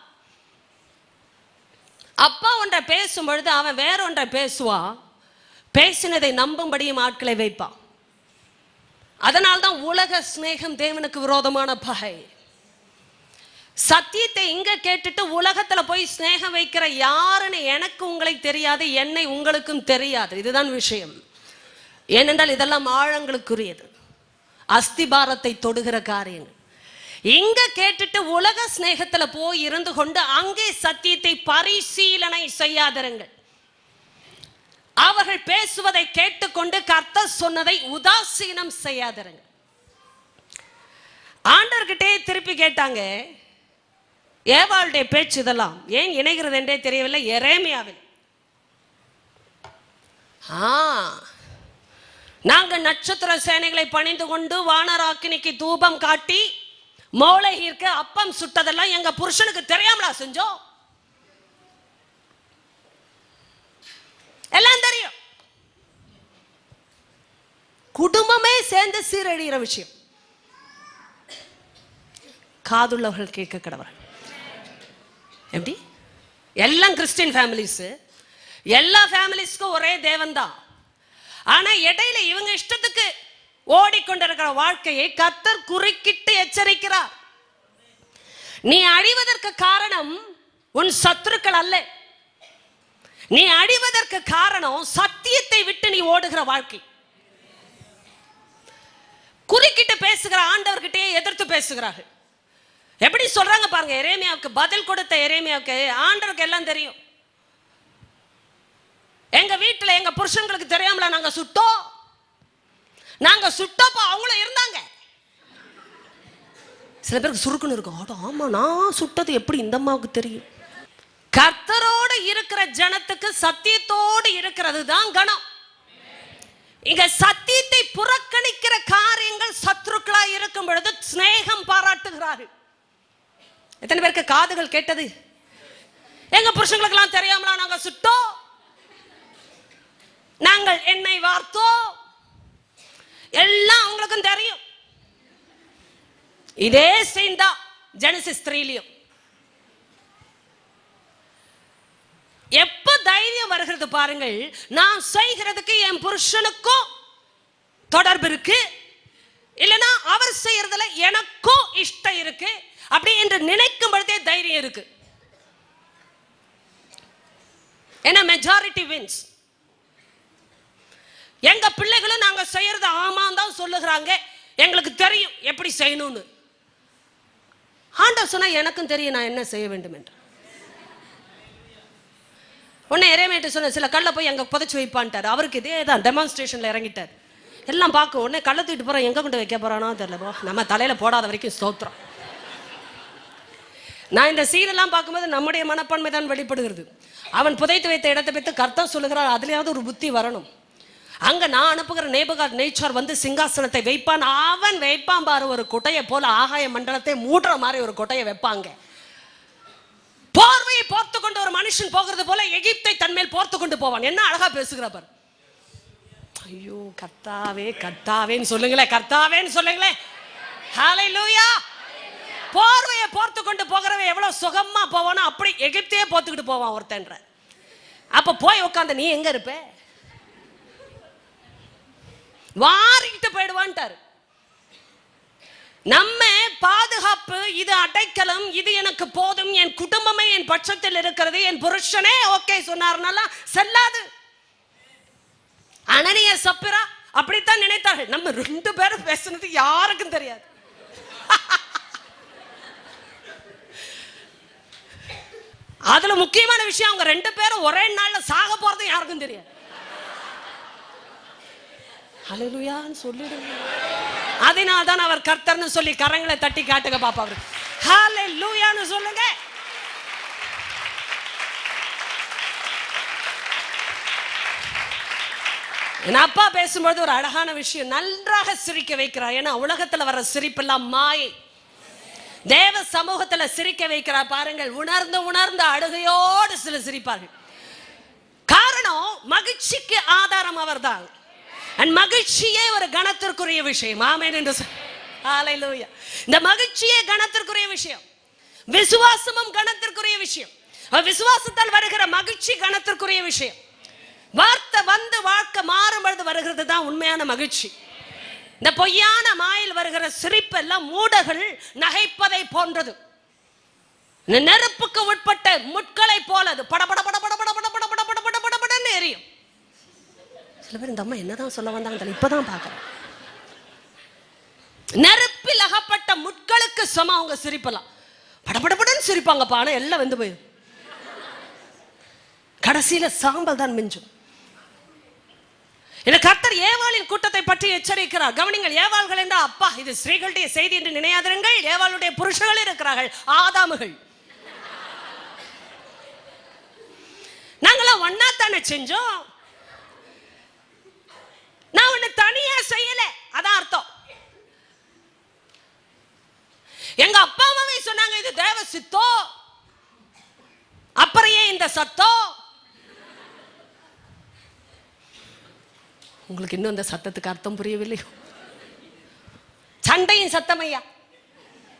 அப்பா ஒன்றை பேசும் பொழுது அவன் வேற ஒன்றை பேசுவான், பேசினதை நம்பும்படியும் ஆட்களை வைப்பான். அதனால்தான் உலக சிநேகம் தேவனுக்கு விரோதமான பகை. சத்தியத்தை இங்க கேட்டுட்டு உலகத்துல போய் சிநேகம் வைக்கிற யாருன்னு எனக்கு உங்களை தெரியாது, என்னை உங்களுக்கும் தெரியாது. இதுதான் விஷயம். ஏனென்றால் இதெல்லாம் ஆழங்களுக்குரியது, அஸ்திபாரத்தை தொடுகிற காரியங்கள். இங்க கேட்டுட்டு உலக சிநேகத்துல போய் இருந்து கொண்டு அங்கே சத்தியத்தை பரிசீலனை செய்யாதிருங்கள். அவர்கள் பேசுவதை கேட்டுக்கொண்டு கர்த்தர் சொன்னதை உதாசீனம் செய்யாதிருங்கள். ஆண்டவர்கிட்டே திருப்பி கேட்டாங்க, ஏவாளுடைய பேச்சு இதெல்லாம் ஏன் இணைகிறது என்றே தெரியவில்லை. எரேமியாவில் நாங்க நட்சத்திர சேனைகளை பணிந்து கொண்டு வானராக்கினிக்கு தூபம் காட்டி மோளேகிற்கு அப்பம் சுட்டதெல்லாம் எங்க புருஷனுக்கு தெரியாமலா செஞ்சோம்? எல்லாம் தெரியும். குடும்பமே சேர்ந்து சீரழிகிற விஷயம். காதுள்ளவர்கள் கேட்க கடவுள். எப்படி? எல்லாம் கிறிஸ்டியன் ஃபேமிலிஸ், எல்லா ஃபேமிலிஸ்க்கும் ஒரே தேவன் தான். ஆனா இடையில இவங்க இஷ்டத்துக்கு ஓடிக்கொண்டிருக்கிற வாழ்க்கையை கர்த்தர் குறுக்கிட்டு எச்சரிக்கிறார். நீ அழிவதற்கு காரணம் உன் சத்துருக்கள் அல்ல, நீ அழிவதற்கு காரணம் சத்தியத்தை விட்டு நீ ஓடுகிற வாழ்க்கை. குறுக்கிட்டு பேசுகிற ஆண்டவர்கிட்டே எதிர்த்து பேசுகிறார்கள். எப்படி சொல்றாங்க பாருங்க. எரேமியாவுக்கு பதில் கொடுத்த எரேமியாவுக்கு ஆண்டவருக்கு எல்லாம் தெரியும். எங்க வீட்டுல எங்க புருஷங்களுக்கு தெரியாமல நாங்க சுட்டோம், நாங்க சுட்டப்போ அவங்களும் இருந்தாங்க. சில பேருக்கு சுருக்குன்னு இருக்கும், ஆமா நான் சுட்டது எப்படி இந்த அம்மாவுக்கு தெரியும்? கர்த்தரோடு இருக்கிற ஜனத்துக்கு சத்தியத்தோடு இருக்கிறது தான் கணம். இங்க சத்தியத்தை புறக்கணிக்கிற காரியங்கள் சத்துருக்களா இருக்கும் பொழுது சிநேகம் பாராட்டுகிறார்கள். எத்தனை பேருக்கு காதுகள் கேட்டது? எங்க புருஷங்களுக்கு எல்லாம் தெரியாமலா நாங்க சுட்டோம், நாங்கள் எண்ணெய் வார்த்தோம், எல்லாம் அவங்களுக்கும் தெரியும். இதே சீன் தான் ஜெனசிஸ் 3 எப்ப தைரியம் வருகிறது பாருங்கள், நான் செய்கிறதுக்கு என் புருஷனுக்கும் தொடர்பு இருக்கு, இல்லைன்னா அவர் செய்யறதுல எனக்கும் இஷ்டம் இருக்கு அப்படி என்று நினைக்கும் பொழுதே தைரியம் இருக்கு. ஏன்னா மெஜாரிட்டி வின்ஸ். எங்க பிள்ளைகளும் நாங்க செய்யறது ஆமாம் தான் சொல்லுகிறாங்க, எங்களுக்கு தெரியும் எப்படி செய்யணும்னு. ஆண்டவர் சொன்னா எனக்கும் தெரியும் நான் என்ன செய்ய வேண்டும் என்று. உடனே எரேமியா சொன்ன, சில கல்லை போய் எங்க புதைச்சு வைப்பான்ட்டார். அவருக்கு இதே தான் டெமான்ஸ்ட்ரேஷன்ல இறங்கிட்டார். எல்லாம் பார்க்க உடனே கல்லை தூக்கிட்டு போறோம், எங்க கொண்டு வைக்க போறானோ தெரியல, நம்ம தலையில போடாத வரைக்கும் ஸ்தோத்திரம். நான் இந்த சீனெல்லாம் பார்க்கும்போது நம்முடைய மனப்பான்மை தான் வெளிப்படுகிறது. அவன் புதைத்து வைத்த இடத்தை பற்றி கர்த்தர் சொல்லுகிறார், அதுலயாவது ஒரு புத்தி வரணும். அங்க நான் அனுப்புகிற நேபுகாத் நேச்சார் வந்து சிங்காசனத்தை வைப்பான். அவன் வைப்பான் பாரு ஒரு கொட்டையை போல, ஆகாய மண்டலத்தை மூடுற மாதிரி ஒரு கொட்டையை வைப்பாங்க. போர்வையை போர்த்து கொண்டு ஒரு மனுஷன் போகிறது போல எகிப்தை தன்மேல் போர்த்து கொண்டு போவான். என்ன அழகா பேசுகிற பாரு. ஐயோ கர்த்தாவே கர்த்தாவேன்னு சொல்லுங்களேன், கர்த்தாவேன்னு சொல்லுங்களேன். ஹல்லேலூயா. போர்வையை போர்த்து கொண்டு போகிறவன் எவ்வளவு சுகமா போவானோ அப்படி எகிப்தையே போத்துக்கிட்டு போவான் ஒருத்தன்ற. அப்ப போய் உட்காந்து நீ எங்க இருப்ப, வாரிக்கிட்டு போயிடுவான்ட்டாரு. நம்ம பாதுகாப்பு, இது அடைக்கலம், இது எனக்கு போதும், என் குடும்பமே என் பட்சத்தில் இருக்கிறது, என் புருஷனே ஓகே சொன்னார்னால செல்லாது. அனனியா சப்பிரா அப்படித்தான் நினைத்தார்கள். நம்ம 2 பேரும் பேசுனது யாருக்கும் தெரியாது. அதுல முக்கியமான விஷயம், அவங்க 2 பேரும் ஒரே நாள்ல சாக போறது யாருக்கும் தெரியாது. ஹல்லேலூயான்னு சொல்லிடுங்க. அதனால தான் அவர் கர்த்தர்னு சொல்லி கரங்களை தட்டி காட்டுங்க பாப்பா. அவர் ஹல்லேலூயான்னு சொல்லுங்க. என் அப்பா பேசும்போது ஒரு அழகான விஷயம், நன்றாக சிரிக்க வைக்கிறார். ஏன்னா உலகத்துல வர்ற சிரிப்பெல்லாம் மாயை. தேவ சமூகத்துல சிரிக்க வைக்கிறார் பாருங்கள். உணர்ந்து உணர்ந்து அழுகையோடு சில சிரிப்பார்கள். காரணம், மகிழ்ச்சிக்கு ஆதாரம் அவர்தான். மகிழ்ச்சியே ஒரு கணத்திற்குரிய விஷயம். ஆமென் என்று ஹல்லேலூயா. இந்த மகிழ்ச்சியே கணத்திற்குரிய விஷயம். விசுவாசமும் கணத்திற்குரிய விஷயம். விசுவாசத்தால் வருகிற மகிழ்ச்சி கணத்திற்குரிய விஷயம். வார்த்தை வந்து வாழ்க்கை மாறும்பொழுது வருகிறது தான் உண்மையான மகிழ்ச்சி. இந்த பொய்யான மாயில் வருகிற சிரிப்பு எல்லாம் மூடர்கள் நகைப்பதை போன்றது. நெருப்புக்கு உட்பட்ட முட்களை போல அது படபட படபட படபட படபட படபட படபடன்னு எரியும். சில பேர் இந்த அம்மா என்னதான் சொல்ல வந்தாங்க இப்பதான் பாக்குறேன். நெருப்பில் அகப்பட்ட முட்களுக்கு சமம் அவங்க சிரிப்பலாம். படபடபடன்னு சிரிப்பாங்கப்பா, ஆனா எல்லாம் வெந்து போயிடும். கடைசியில சாம்பல் தான் மிஞ்சும். இந்த கர்த்தர் ஏவாளின் கூட்டத்தை பற்றி எச்சரிக்கிறார். கவனிங்கள், ஏவாள்கள் என்றால் அப்பா இது ஸ்ரீகளுடைய செய்தி என்று நினையாதிருங்கள். ஏவாளுடைய புருஷர்கள் இருக்கிறார்கள், ஆதாமுகள். நாங்களாம் ஒன்னா தானே செஞ்சோம், நான் ஒன்னு தனியா செய்யல, அதான் அர்த்தம். எங்க அப்பா அம்மாவே சொன்னாங்க இது தேவ சித்தம், அப்புறம் ஏன் இந்த சத்தம்? உங்களுக்கு இன்னும் அந்த சத்தத்துக்கு அர்த்தம் புரியவில்லை. சண்டையின் சத்தம் ஐயா,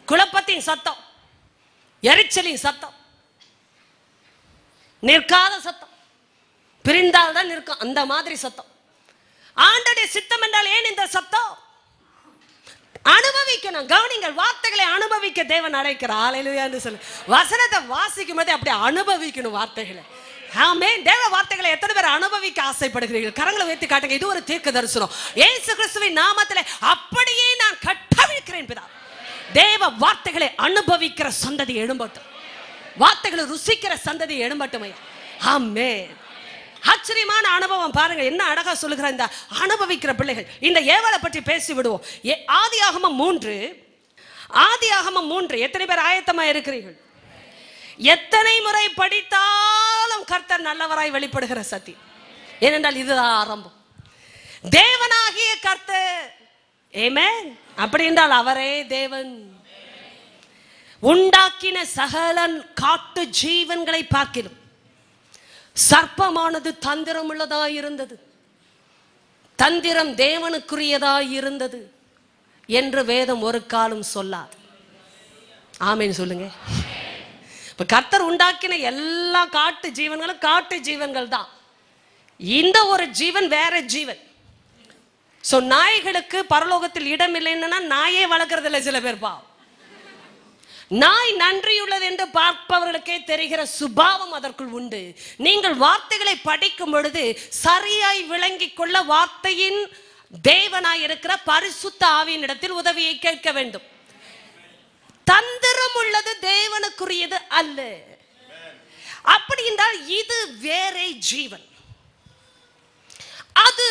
குழப்பத்தின் சத்தம், எரிச்சலின் சத்தம், நிற்காத சத்தம், பிரிந்தால்தான் நிற்கும் அந்த மாதிரி சத்தம். ஆண்டவருடைய சித்தம் என்றால் ஏன் இந்த சத்தம்? அனுபவிக்கணும். கவனிங்கள், வார்த்தைகளை அனுபவிக்க தேவன் அழைக்கிறார். ஹல்லேலூயா என்று சொல்லு. வசனத்தை வாசிக்கும் போதே அப்படியே அனுபவிக்கணும் வார்த்தைகளை. ஆமென். தேவ வார்த்தைகளை எத்தனை பேர் அனுபவிக்க ஆசைப்படுகிறீர்கள்? கரங்களை வைத்து காட்டுங்க. இது ஒரு தீர்க்க தரிசனம். இயேசு கிறிஸ்துவின் நாமத்திலே அப்படியே நான் கட்டவிழ்க்கிறேன் பிதா. தேவ வார்த்தைகளை அனுபவிக்கிற சந்ததி எழும்பட்டும், வார்த்தைகளை ருசிக்கிற சந்ததி எழும்பட்டும். ஆமென். ஆச்சரியமான அனுபவம் பாருங்க, என்ன அழகா சொல்லுகிற இந்த அனுபவிக்கிற பிள்ளைகள். இந்த ஏவாளை பற்றி பேசி விடுவோம். ஆதியாகமம் 3 எத்தனை பேர் ஆயத்தமா இருக்கிறீர்கள்? எத்தனை முறை படித்தாலும் கர்த்தர் நல்லவராய் வெளிப்படுகிற சத்தியம். ஏனென்றால் இதுதான் ஆரம்பம். தேவனாகிய கர்த்தர், ஆமென். அப்படி என்றால் அவரே தேவன். உண்டாக்கின சகல காட்டு ஜீவன்களை பார்க்கிலும் சர்ப்பமானது தந்திரம் உள்ளதாய் இருந்தது, தந்திரம் தேவனுக்குரியதாய் இருந்தது என்று வேதம் ஒரு காலம் சொல்லாது. ஆமென் சொல்லுங்க. இப்ப கர்த்தர் உண்டாக்கின எல்லா காட்டு ஜீவன்களும் காட்டு ஜீவன்கள் தான். இந்த ஒரு ஜீவன் வேற ஜீவன். சோ நாய்களுக்கு பரலோகத்தில் இடம் இல்லைன்னா நாயே வளர்க்கறது இல்லை சில பேர். பா நாய் நன்றியுள்ளது என்று பார்ப்பவர்களுக்கே தெரிகிற சுபாவம் அதற்குள் உண்டு. நீங்கள் வார்த்தைகளை படிக்கும் பொழுது சரியாய் விளங்கிக் கொள்ள வார்த்தையின் தேவனாய் இருக்கிற பரிசுத்த ஆவியின் இடத்தில் உதவியை கேட்க வேண்டும். தந்திரம் உள்ளது தேவனுக்குரியது அல்ல. அப்படி என்றால் இது வேறே ஜீவன். அது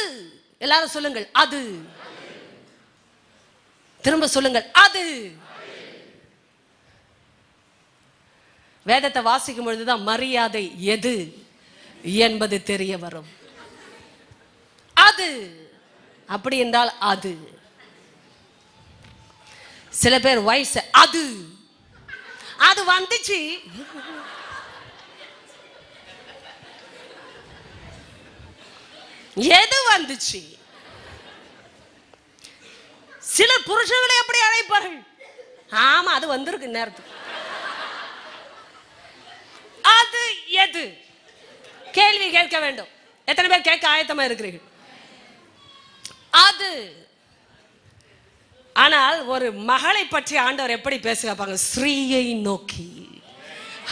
எல்லாரும் சொல்லுங்கள், அது. திரும்ப சொல்லுங்கள், அது. வேதத்தை வாசிக்கும் பொழுதுதான் மரியாதை எது என்பது தெரிய வரும். அது அப்படி என்றால் அது. சில பேர் வயசு அது அது வந்துச்சு, எது வந்துச்சு? சிலர் புருஷர்களை அப்படி அழைப்பார்கள். ஆமா, அது வந்திருக்கு நேரத்துக்கு. அது எது? கேள்வி கேட்க வேண்டும். எத்தனை பேர் கேட்க ஆயத்தமா இருக்கிறீர்கள்? அது. ஆனால் ஒரு மகளை பற்றி ஆண்டவர் எப்படி பேசுவாங்க? ஸ்ரீயை நோக்கி.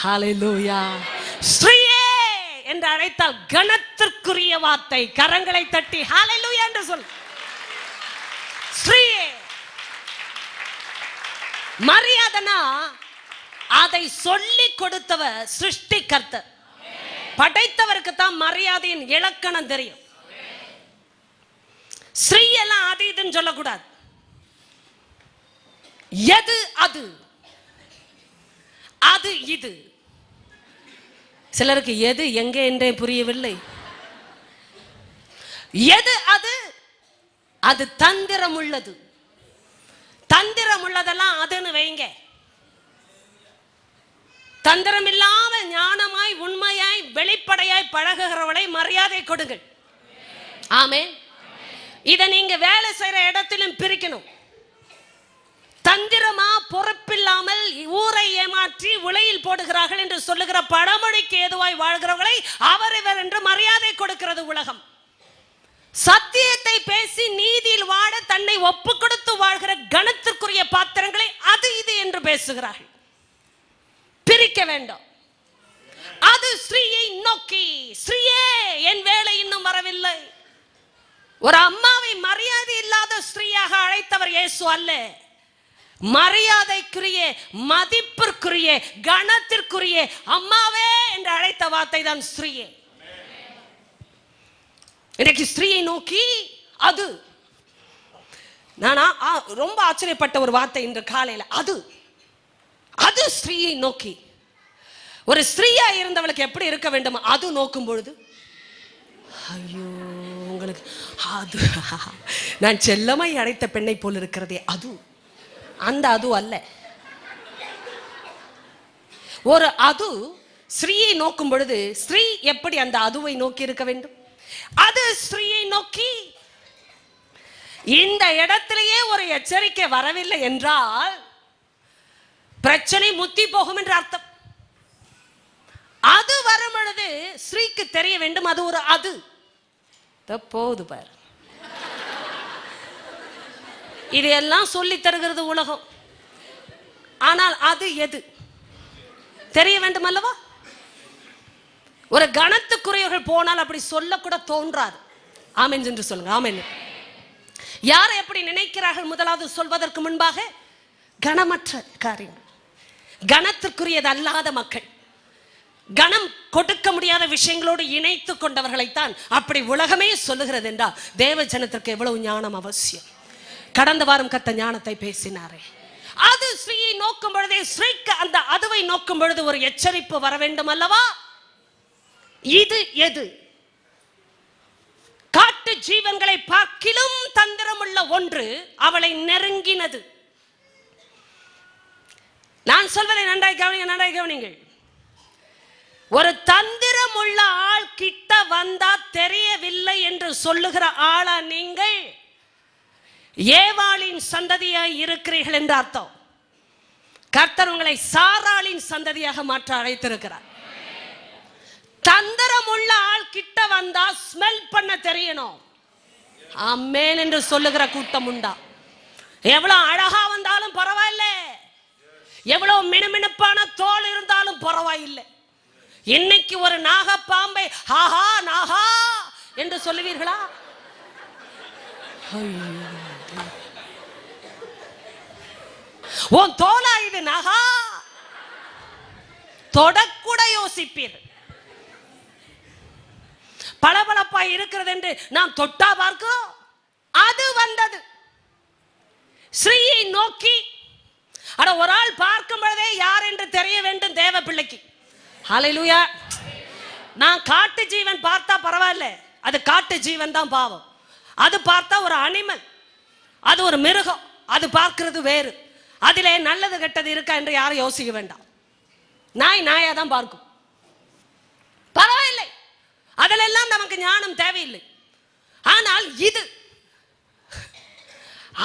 ஹல்லேலூயா. ஸ்ரீயே என்று அழைத்தால் கனத்திற்குரிய வார்த்தை. கரங்களை தட்டி ஹல்லேலூயா என்று சொல். ஸ்ரீயே. மரியாதைனா அதை சொல்லி கொடுத்தவர் சிருஷ்டிகர்த்தர். படைத்தவருக்கு தான் மரியாதையின் இலக்கணம் தெரியும். ஸ்ரீ எல்லாம் அது இதுன்னு சொல்லக்கூடாது. எது அது? அது இது. சிலருக்கு எது எங்கே என்றே புரியவில்லை. எது அது? அது தந்திரம் உள்ளது. தந்திரம் உள்ளதெல்லாம் அதுன்னு வைங்க. தந்திரம் இல்லாமல் ஞானமாய் உண்மையாய் வெளிப்படையாய் பழகுகிறவளை மரியாதை கொடுங்கள். ஆமென். இதை நீங்க வேலை செய்யற இடத்திலும் பிரிக்கணும். தந்திரமா பொறுப்பில்லாமல் ஊரை ஏமாற்றி உலையில் போடுகிறார்கள் என்று சொல்லுகிற பழமொழிக்கு ஏதுவாய் வாழ்கிறவர்களை அவரவர் என்று மரியாதை கொடுக்கிறது உலகம். சத்தியத்தை பேசி நீதியில் வாழ தன்னை ஒப்பு கொடுத்து வாழ்கிற கணத்திற்குரிய பாத்திரங்களை அது இது என்று பேசுகிறார்கள். பிரிக்க வேண்டும். அது ஸ்ரீயை நோக்கி. ஸ்ரீயே, என் வேலை இன்னும் வரவில்லை. ஒரு அம்மாவை மரியாதை இல்லாத ஸ்ரீயாக அழைத்தவர் இயேசு அல்ல. மரியாதைக்குரிய, மதிப்பிற்குரிய, கணத்திற்குரிய அம்மாவே என்று அழைத்த வார்த்தை தான் ஸ்ரீயே. இன்னைக்கு ஸ்ரீயை நோக்கி அது. நான் ரொம்ப ஆச்சரியப்பட்ட ஒரு வார்த்தை இன்று காலையில். அது அது ஸ்ரீயை நோக்கி. ஒரு ஸ்திரீயா இருந்தவளுக்கு எப்படி இருக்க வேண்டும்? அது நோக்கும் பொழுது, ஐயோ உங்களுக்கு அது நான் செல்லமாய் அழைத்த பெண்ணை போல் இருக்கிறதே அது. அந்த அது அல்ல. ஒரு அது ஸ்ரீயை நோக்கும் பொழுது ஸ்ரீ எப்படி அந்த அதுவை நோக்கி இருக்க வேண்டும்? அது ஸ்ரீயை நோக்கி. இந்த இடத்திலேயே ஒரு எச்சரிக்கை வரவில்லை என்றால் பிரச்சனை முத்தி போகும் என்று அர்த்தம். அது வரும் பொழுது ஸ்ரீக்கு தெரிய வேண்டும் அது ஒரு அது. போது பார், இதையெல்லாம் சொல்லி தருகிறது உலகம். ஆனால் அது எது தெரிய வேண்டும் அல்லவா? ஒரு கணத்துக்குரியவர்கள் போனால் அப்படி சொல்லக்கூட தோன்றாது. ஆமென் என்று சொல்லுங்க. ஆமென். யாரை எப்படி நினைக்கிறார்கள்? முதலாவது சொல்வதற்கு முன்பாக கணமற்ற காரியங்கள், கணத்திற்குரியது அல்லாத மக்கள், கணம் கொடுக்க முடியாத விஷயங்களோடு இணைத்து கொண்டவர்களைத்தான் அப்படி உலகமே சொல்லுகிறது என்றால் தேவ ஜனத்திற்கு எவ்வளவு ஞானம் அவசியம். கடந்த வாரம் கர்த்தர் ஞானத்தை பேசினாரே. அது ஸ்ரீயை நோக்கும் பொழுதே ஸ்ரீக்கு அந்த அதுவை நோக்கும் பொழுது ஒரு எச்சரிப்பு வர வேண்டும் அல்லவா? இது எது? காட்டு ஜீவன்களை பார்க்கிலும் தந்திரமுள்ள ஒன்று அவளை நெருங்கினது. நான் சொல்வதை நன்றாய் கவனிங்கள். ஒரு தந்திரம் உள்ள ஆள் கிட்ட வந்தா தெரியவில்லை என்று சொல்லுகிற ஆளா நீங்கள் ஏவாளின் சந்ததியாய் இருக்கிறீர்கள் என்று அர்த்தம். கர்த்தர் உங்களை சாராளின் சந்ததியாக மாற்ற அழைத்திருக்கிறார். தந்திரம் உள்ள ஆள் கிட்ட வந்தா ஸ்மெல் பண்ண தெரியணும். ஆமென் என்று சொல்லுகிற கூட்டம் உண்டா? எவ்வளவு அழகா வந்தாலும் பரவாயில்லை, எவ்வளவு மினுமினுப்பான தோல் இருந்தாலும் பரவாயில்லை. இன்னைக்கு ஒரு நாகப்பாம்பை ஹாஹா நாகா என்று சொல்லுவீர்களா? உன் தோலா இது நாகா? தொடக்கூட யோசிப்பீர்கள். பளபளப்பாய் இருக்கிறது என்று நாம் தொட்டா பார்க்கிறோம். அது வந்தது ஸ்ரீயை நோக்கி. அட, ஒரு ஆள் பார்க்கும் பொழுதே யார் என்று தெரிய வேண்டும் தேவ பிள்ளைக்கு. ஹல்லேலூயா. நான் காட்டு ஜீவன் பார்த்தா பரவாயில்ல, அது காட்டு ஜீவன் தான் பாவம். அது பார்த்தா ஒரு அனிமல், அது ஒரு மிருகம், அது பார்க்கிறது வேறு. அதிலே நல்லது கெட்டது இருக்கா என்று யாரும் யோசிக்க வேண்டாம். நாய் நாயா தான் பார்க்கும், பரவாயில்லை. அதிலெல்லாம் நமக்கு ஞானம் தேவையில்லை. ஆனால் இது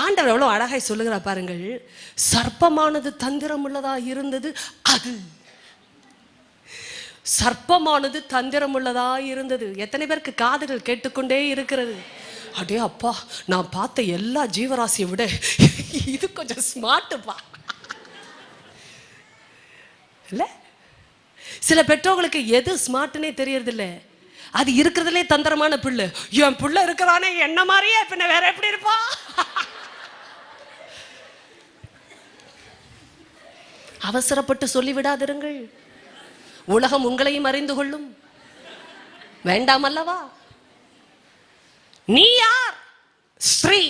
ஆண்டவர் எவ்வளவு அழகாய் சொல்லுகிறார் பாருங்கள். சர்ப்பமானது தந்திரம் உள்ளதா இருந்தது, அது சர்ப்பமானது தந்திரம் உள்ளதா இருந்தது. எத்தனை பேருக்கு காதுகள் கேட்டுக்கொண்டே இருக்கிறது? அடே அப்பா, நான் பார்த்த எல்லா ஜீவராசியை விட இது கொஞ்சம் ஸ்மார்ட்டுப்பா இல்ல. சில பெற்றோர்களுக்கு எது ஸ்மார்ட்னே தெரியறதில்ல. அது இருக்கிறதுலே தந்திரமான பிள்ளை. என் பிள்ளை இருக்கிறானே என்ன மாதிரியே, பின்ன வேற எப்படி இருப்பா? அவசரப்பட்டு சொல்லிவிடாதிருங்கள். உலகம் உங்களையும் அறிந்து கொள்ளும். வேண்டாம் அல்லவா? நீ யார்? ஸ்ரீ,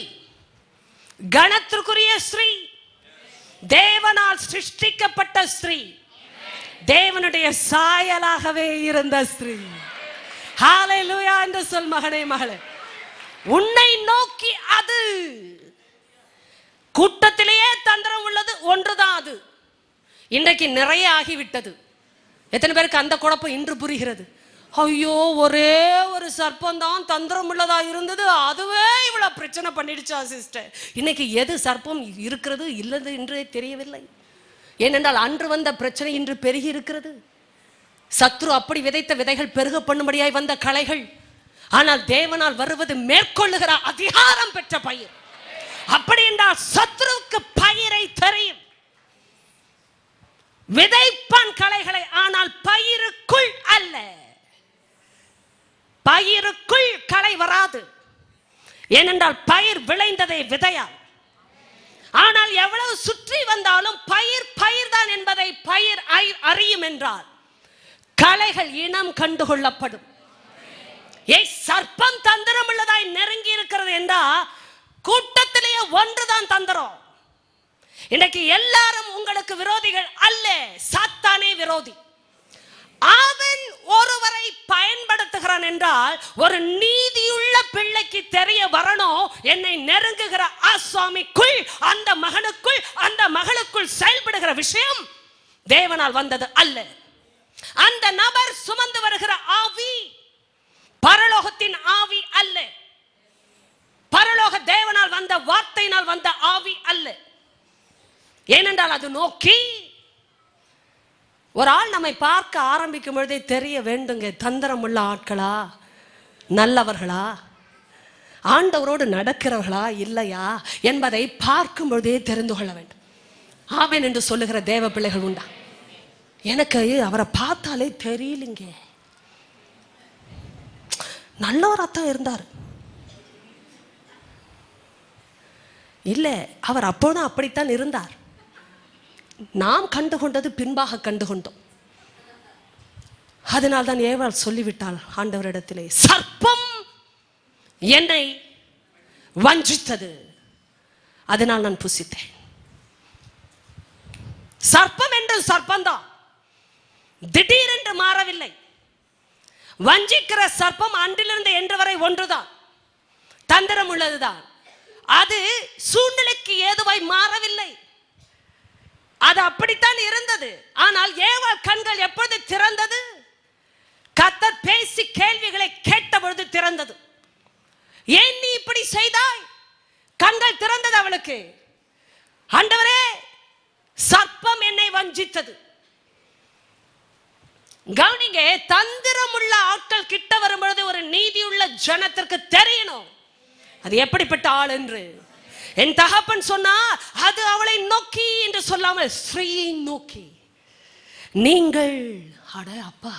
கணத்திற்குரிய ஸ்ரீ, தேவனால் சிருஷ்டிக்கப்பட்ட ஸ்ரீ, தேவனுடைய சாயலாகவே இருந்த ஸ்ரீ. ஹalleluya என்று சொல் மகனே, மகளே. உன்னை நோக்கி அது. கூட்டத்திலேயே தந்திரம் உள்ளது ஒன்றுதான். அது இன்றைக்கு நிறைய ஆகிவிட்டது. எத்தனை பேருக்கு அந்த குழப்பம் இன்று புரிகிறது? ஐயோ, ஒரே ஒரு சர்ப்பம் தான் தந்திரம் உள்ளதா இருந்தது, அதுவே இவ்வளவு பிரச்சனை பண்ணிடுச்சா சிஸ்டர். இன்னைக்கு எது சர்ப்பம் இருக்கிறது இல்லது என்றே தெரியவில்லை. ஏனென்றால் அன்று வந்த பிரச்சனை இன்று பெருகி இருக்கிறது. சத்ரு அப்படி விதைத்த விதைகள் பெருக பண்ணும்படியாய் வந்த களைகள். ஆனால் தேவனால் வருவது மேற்கொள்ளுகிற அதிகாரம் பெற்ற பயிர். அப்படி என்றால் சத்ருவுக்கு பயிரை தெரியும். விதைப்பான் களைகளை, ஆனால் பயிருக்குள் அல்ல. பயிருக்குள் களை வராது. ஏனென்றால் பயிர் விளைந்ததை விதையால். ஆனால் எவ்வளவு சுற்றி வந்தாலும் பயிர் பயிர்தான் என்பதை பயிர் அறியும் என்றால் களைகள் இனம் கண்டுகொள்ளப்படும். சர்ப்பம் தந்திரம் உள்ளதாய் நெருங்கி இருக்கிறது என்றால் கூட்டத்திலேயே ஒன்றுதான் தந்திரம். இன்னைக்கு எல்லாரும் உங்களுக்கு விரோதிகள் அல்ல, சாத்தானே விரோதி. அவன் ஒருவரை பயன்படுத்துகிறான் என்றால் ஒரு நீதியுள்ள பிள்ளைக்கு தெரிய வரணும், என்னை நெருங்குகிற ஆசாமிக்குள், அந்த மகனுக்குள், அந்த மகளுக்குள் செயல்படுகிற விஷயம் தேவனால் வந்தது அல்ல. அந்த நபர் சுமந்து வருகிற ஆவி பரலோகத்தின் ஆவி அல்ல. பரலோக தேவனால் வந்த வார்த்தையினால் வந்த ஆவி அல்ல. ஏனென்றால் அது நோக்கி ஒரு ஆள் நம்மை பார்க்க ஆரம்பிக்கும் பொழுதே தெரிய வேண்டுங்க, தந்திரம் உள்ள ஆட்களா, நல்லவர்களா, ஆண்டவரோடு நடக்கிறவர்களா இல்லையா என்பதை பார்க்கும் பொழுதே தெரிந்து கொள்ள வேண்டும். ஆமென் என்று சொல்லுகிற தேவ பிள்ளைகள் உண்டா? எனக்கு அவரை பார்த்தாலே தெரியலிங்க, நல்லவராத்தான் இருந்தார். இல்ல, அவர் அப்போதான் அப்படித்தான் இருந்தார். நாம் கண்டுகொண்டது பின்பாக கண்டுகொண்டோம். அதனால் தான் ஏவாள் சொல்லிவிட்டாள் ஆண்டவரிடத்திலே, சர்ப்பம் என்னை வஞ்சித்தது, அதனால் நான் புசித்தேன். சர்ப்பம் என்று சர்ப்பம்தான், திடீரென்று மாறவில்லை. வஞ்சிக்கிற சர்ப்பம் அன்றிலிருந்து என்று வரை ஒன்றுதான், தந்திரம் உள்ளதுதான். அது சூழ்நிலைக்கு ஏதுவாய் மாறவில்லை, அது அப்படித்தான் இருந்தது. ஆனால் ஏவாள் கண்கள் எப்பொழுது திறந்தது? கர்த்தர் பேசி கேள்விகளை கேட்ட பொழுது திறந்தது. ஏன் நீ இப்படி செய்தாய்? கண்கள் திறந்தது அவளுக்கு. ஆண்டவரே, சர்ப்பம் என்னை வஞ்சித்தது. கவனிங்க, தந்திரம் உள்ள ஆட்கள் கிட்ட வரும் பொழுது ஒரு நீதியுள்ள ஜனத்திற்கு தெரியணும் அது எப்படிப்பட்ட ஆள் என்று. என் தகப்பன் சொன்னா அது அவளை நோக்கி என்று சொல்லாமல் ஸ்ரீயை நோக்கி. நீங்கள், அட அப்பா,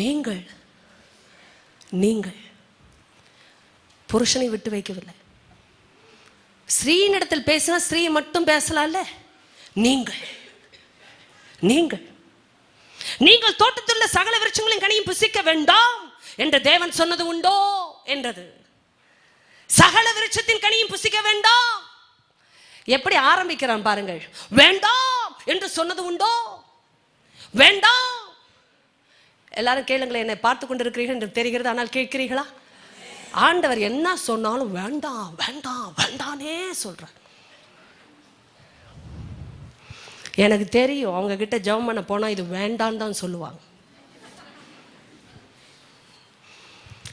நீங்கள் நீங்கள் புருஷனை விட்டு வைக்கவில்லை. ஸ்ரீனிடத்தில் பேசினா ஸ்ரீ மட்டும் பேசலாம்ல. நீங்கள் நீங்கள் நீங்கள் தோட்டத்தில் சகல விருட்சங்களின் கனியும் புசிக்க வேண்டாம் என்று தேவன் சொன்னது உண்டோ என்றது. சகல விருட்சத்தின் கனியும் புசிக்க வேண்டாம். எப்படி ஆரம்பிக்கிறான் பாருங்கள். வேண்டாம் என்று சொன்னது உண்டோ? வேண்டாம். எல்லாரும் கேளுங்களேன், என்னை பார்த்து கொண்டிருக்கிறீர்கள் என்று தெரிகிறது, ஆனால் கேட்கிறீர்களா? ஆண்டவர் என்ன சொன்னாலும் வேண்டாம் வேண்டாம் வேண்டானே சொல்றார். எனக்கு தெரியும், அவங்க கிட்ட ஜெபம் பண்ண போனா இது வேண்டான்னு தான் சொல்லுவாங்க.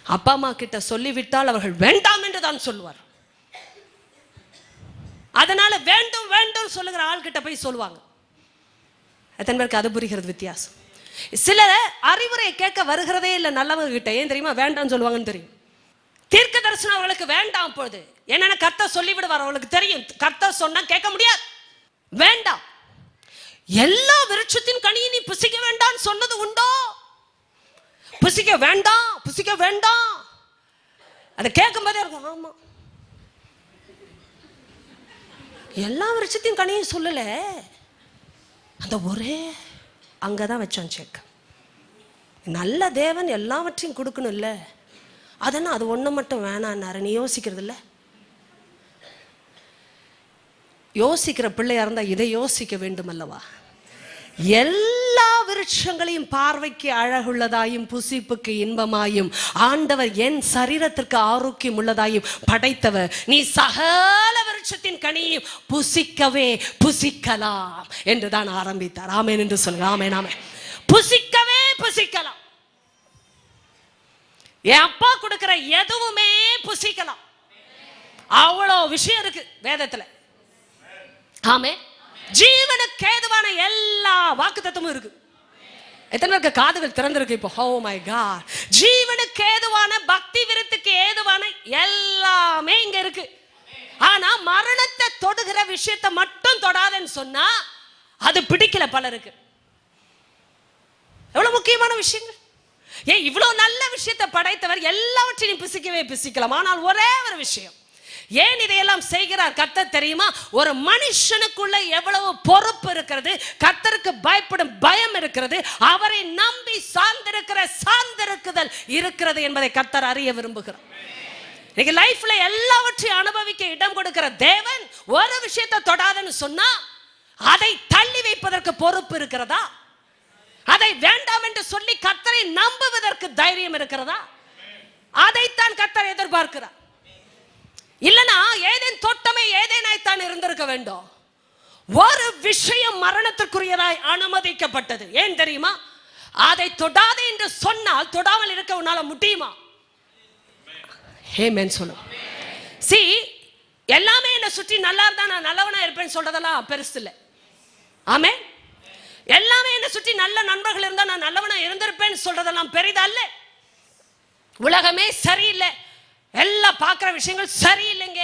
அப்பா அம்மா கிட்ட சொல்லிவிட்டால் அவர்கள் வேண்டாம் என்று தான் சொல்லுவார். அதனால வேண்டும் வேண்டும் சொல்லுகிற ஆள்கிட்ட போய் சொல்லுவாங்க. எத்தனை பேருக்கு அது புரிகிறது வித்தியாசம்? சில அறிவுரை கேட்க வருகிறதே இல்லை நல்லவங்க கிட்ட. ஏன் தெரியுமா? வேண்டாம்னு சொல்லுவாங்கன்னு தெரியும். தீர்க்க தரிசனம் அவர்களுக்கு வேண்டாம். பொழுது என்னென்ன கர்த்தர் சொல்லி விடுவார் அவர்களுக்கு தெரியும். கர்த்தர் சொன்னா கேட்க முடியாது. வேண்டாம். எல்லா விருட்சத்தின் கனியை நீ புசிக்க வேண்டாம் சொன்னது உண்டோ? புசிக்க வேண்டாம், புசிக்க வேண்டாம். அதை கேட்கும் போதே இருக்கும், ஆமா எல்லா விருட்சத்தின் கனியும் சொல்லல, அந்த ஒரே அங்கதான் வச்சான் செக். நல்ல தேவன் எல்லாவற்றையும் கொடுக்கணும் இல்ல, அதனால் அது ஒண்ணு மட்டும் வேணான்னாரு. நீ யோசிக்கிறது இல்ல? யோசிக்கிற பிள்ளையா இருந்தா இதை யோசிக்க வேண்டும் அல்லவா? எல்லா விருட்சங்களையும் பார்வைக்கு அழகுள்ளதாயும் புசிப்புக்கு இன்பமாயும் ஆண்டவர் என் சரீரத்திற்கு ஆரோக்கியம் உள்ளதாயும் படைத்தவர். நீ சகல விருட்சத்தின் கனியையும் புசிக்கவே புசிக்கலாம் என்றுதான் ஆரம்பித்தார். ஆமென் என்று சொல்லுங்க. ஆமென் ஆமென். புசிக்கவே புசிக்கலாம். என் அப்பா கொடுக்கிற எதுவுமே புசிக்கலாம். அவ்வளோ விஷயம் இருக்கு வேதத்துல. ஆமென். ஜீவனுக்கு ஏதுவான எல்லா வாக்குத்தத்தமும் இருக்கு. எத்தனை பேருக்கு காதுகள் திறந்திருக்கு இப்போ? Oh my God. ஜீவனுக்கு ஏதுவான, பக்தி விருத்துக்கு ஏதுவான எல்லாமே இங்க இருக்கு. ஆனா மரணத்தை தொடுகிற விஷயத்தை மட்டும் தொடாதன்னு சொன்னா அது பிடிக்கல பலருக்கு. எவ்வளவு முக்கியமான விஷயங்கள். ஏன் இவ்வளவு நல்ல விஷயத்தை படைத்தவர் எல்லாவற்றையும் புசிக்கவே புசிக்கலாம். ஆனால் ஒரே ஒரு விஷயம், ஏன் இதையெல்லாம் செய்கிறார் கர்த்தர் தெரியுமா? ஒரு மனுஷனுக்குள்ள எவ்வளவு பொறுப்பு இருக்கிறது, கர்த்தருக்கு பயப்படும் பயம் இருக்கிறது, அவரை நம்பி சார்ந்திருக்குதல் இருக்கிறது என்பதை கர்த்தர் அறிய விரும்புகிறார். இன்னைக்கு லைஃப்ல எல்லாவற்றையும் அனுபவிக்க இடம் கொடுக்கிற தேவன் ஒரு விஷயத்தை தொடாதன்னு சொன்னா அதை தள்ளி வைப்பதற்கு பொறுப்பு இருக்கிறதா? அதை வேண்டாம் என்று சொல்லி கர்த்தரை நம்புவதற்கு தைரியம் இருக்கிறதா? அதைத்தான் கர்த்தர் எதிர்பார்க்கிறார். இல்லனா ஏதேன் தோட்டமே ஏதேனாய்த்தான் இருந்திருக்க வேண்டும். ஒரு விஷயம் மரணத்திற்குரியதாய் அனுமதிக்கப்பட்டது. ஏன் தெரியுமா? அதை தொடாதே என்று சொன்னால் தொடாமல் இருக்க உன்னால முடியுமா? ஆமென் சொல்லு. See, எல்லாமே என்ன சுற்றி நல்லா இருந்தா நான் நல்லவனா இருப்பேன்னு சொல்றதெல்லாம் பெருசு இல்லை. ஆமென். எல்லாமே என்ன சுற்றி நல்ல நண்பர்கள் இருந்தா நான் நல்லவனா இருந்திருப்பேன்னு சொல்றதெல்லாம் பெரிதல்ல. உலகமே சரியில்லை, எல்லாம் பார்க்கிற விஷயங்கள் சரியில்லைங்க,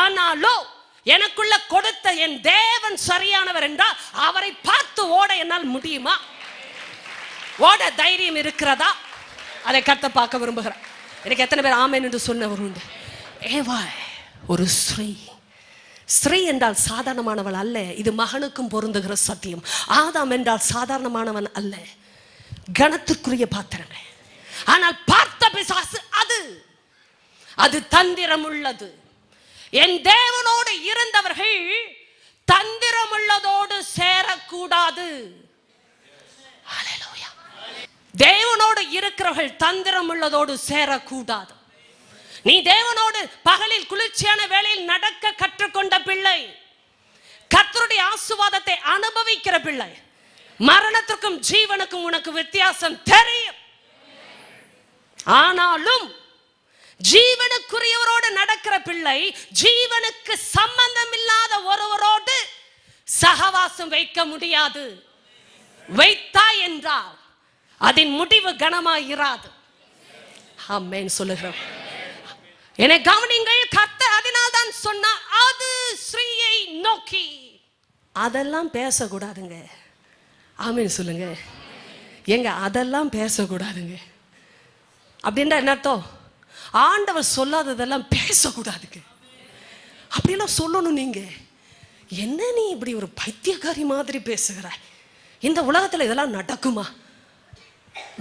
ஆனாலும் எனக்குள்ள கொடுத்த என் தேவன் சரியானவர் என்றால் அவரை பார்த்து ஓட என்னால் முடியுமா? ஓட தைரியம் இருக்கிறதா? அதை கர்த்தர் பார்க்க விரும்புகிறார். எனக்கு எத்தனை பேர் ஆமென் என்று சொன்னவர் உண்டு? ஏவாள் ஒரு ஸ்ரீ என்றால் சாதாரணமானவள் அல்ல. இது மகனுக்கும் பொருந்துகிற சத்தியம். ஆதாம் என்றால் சாதாரணமானவன் அல்ல, கணத்திற்குரிய பாத்திரங்கள். ஆனால் பார்த்த பிசாசு அது தந்திரம் உள்ளது. என் தேவனோடு இருந்தவர்கள் தந்திரம் உள்ளதோடு சேரக்கூடாது. தேவனோடு இருக்கிறவர்கள் தந்திரம் உள்ளதோடு சேரக்கூடாது. நீ தேவனோடு பகலில் குளிர்ச்சியான வேளையில் நடக்க கற்றுக்கொண்ட பிள்ளை, கர்த்தருடைய ஆசீர்வாதத்தை அனுபவிக்கிற பிள்ளை, மரணத்திற்கும் ஜீவனுக்கும் உனக்கு வித்தியாசம் தெரியும். ஆனாலும் ஜீவனுக்குரியவரோடு நடக்கிற பிள்ளை ஜீவனுக்கு சம்பந்தம் இல்லாத ஒருவரோடு சகவாசம் வைக்க முடியாது. வைத்தாய் என்றால் அதன் முடிவு கனமாயிராது. ஆமென் சொல்லுகிறோம். என்னை கவனிங்கள், கர்த்தர் அதனால் தான் சொன்னார், அது ஸ்ரீயை நோக்கி. அதெல்லாம் பேசக்கூடாதுங்க. ஆமென் சொல்லுங்க. எங்க அதெல்லாம் பேசக்கூடாதுங்க அப்படின்னா என்ன அர்த்தம்? ஆண்டவர் சொல்லாததெல்லாம் பேசக்கூடாதுங்க. அப்படியெல்லாம் சொல்லணும். நீங்க என்ன நீ இப்படி ஒரு பைத்தியக்காரி மாதிரி பேசுகிறாய்? இந்த உலகத்துல இதெல்லாம் நடக்குமா?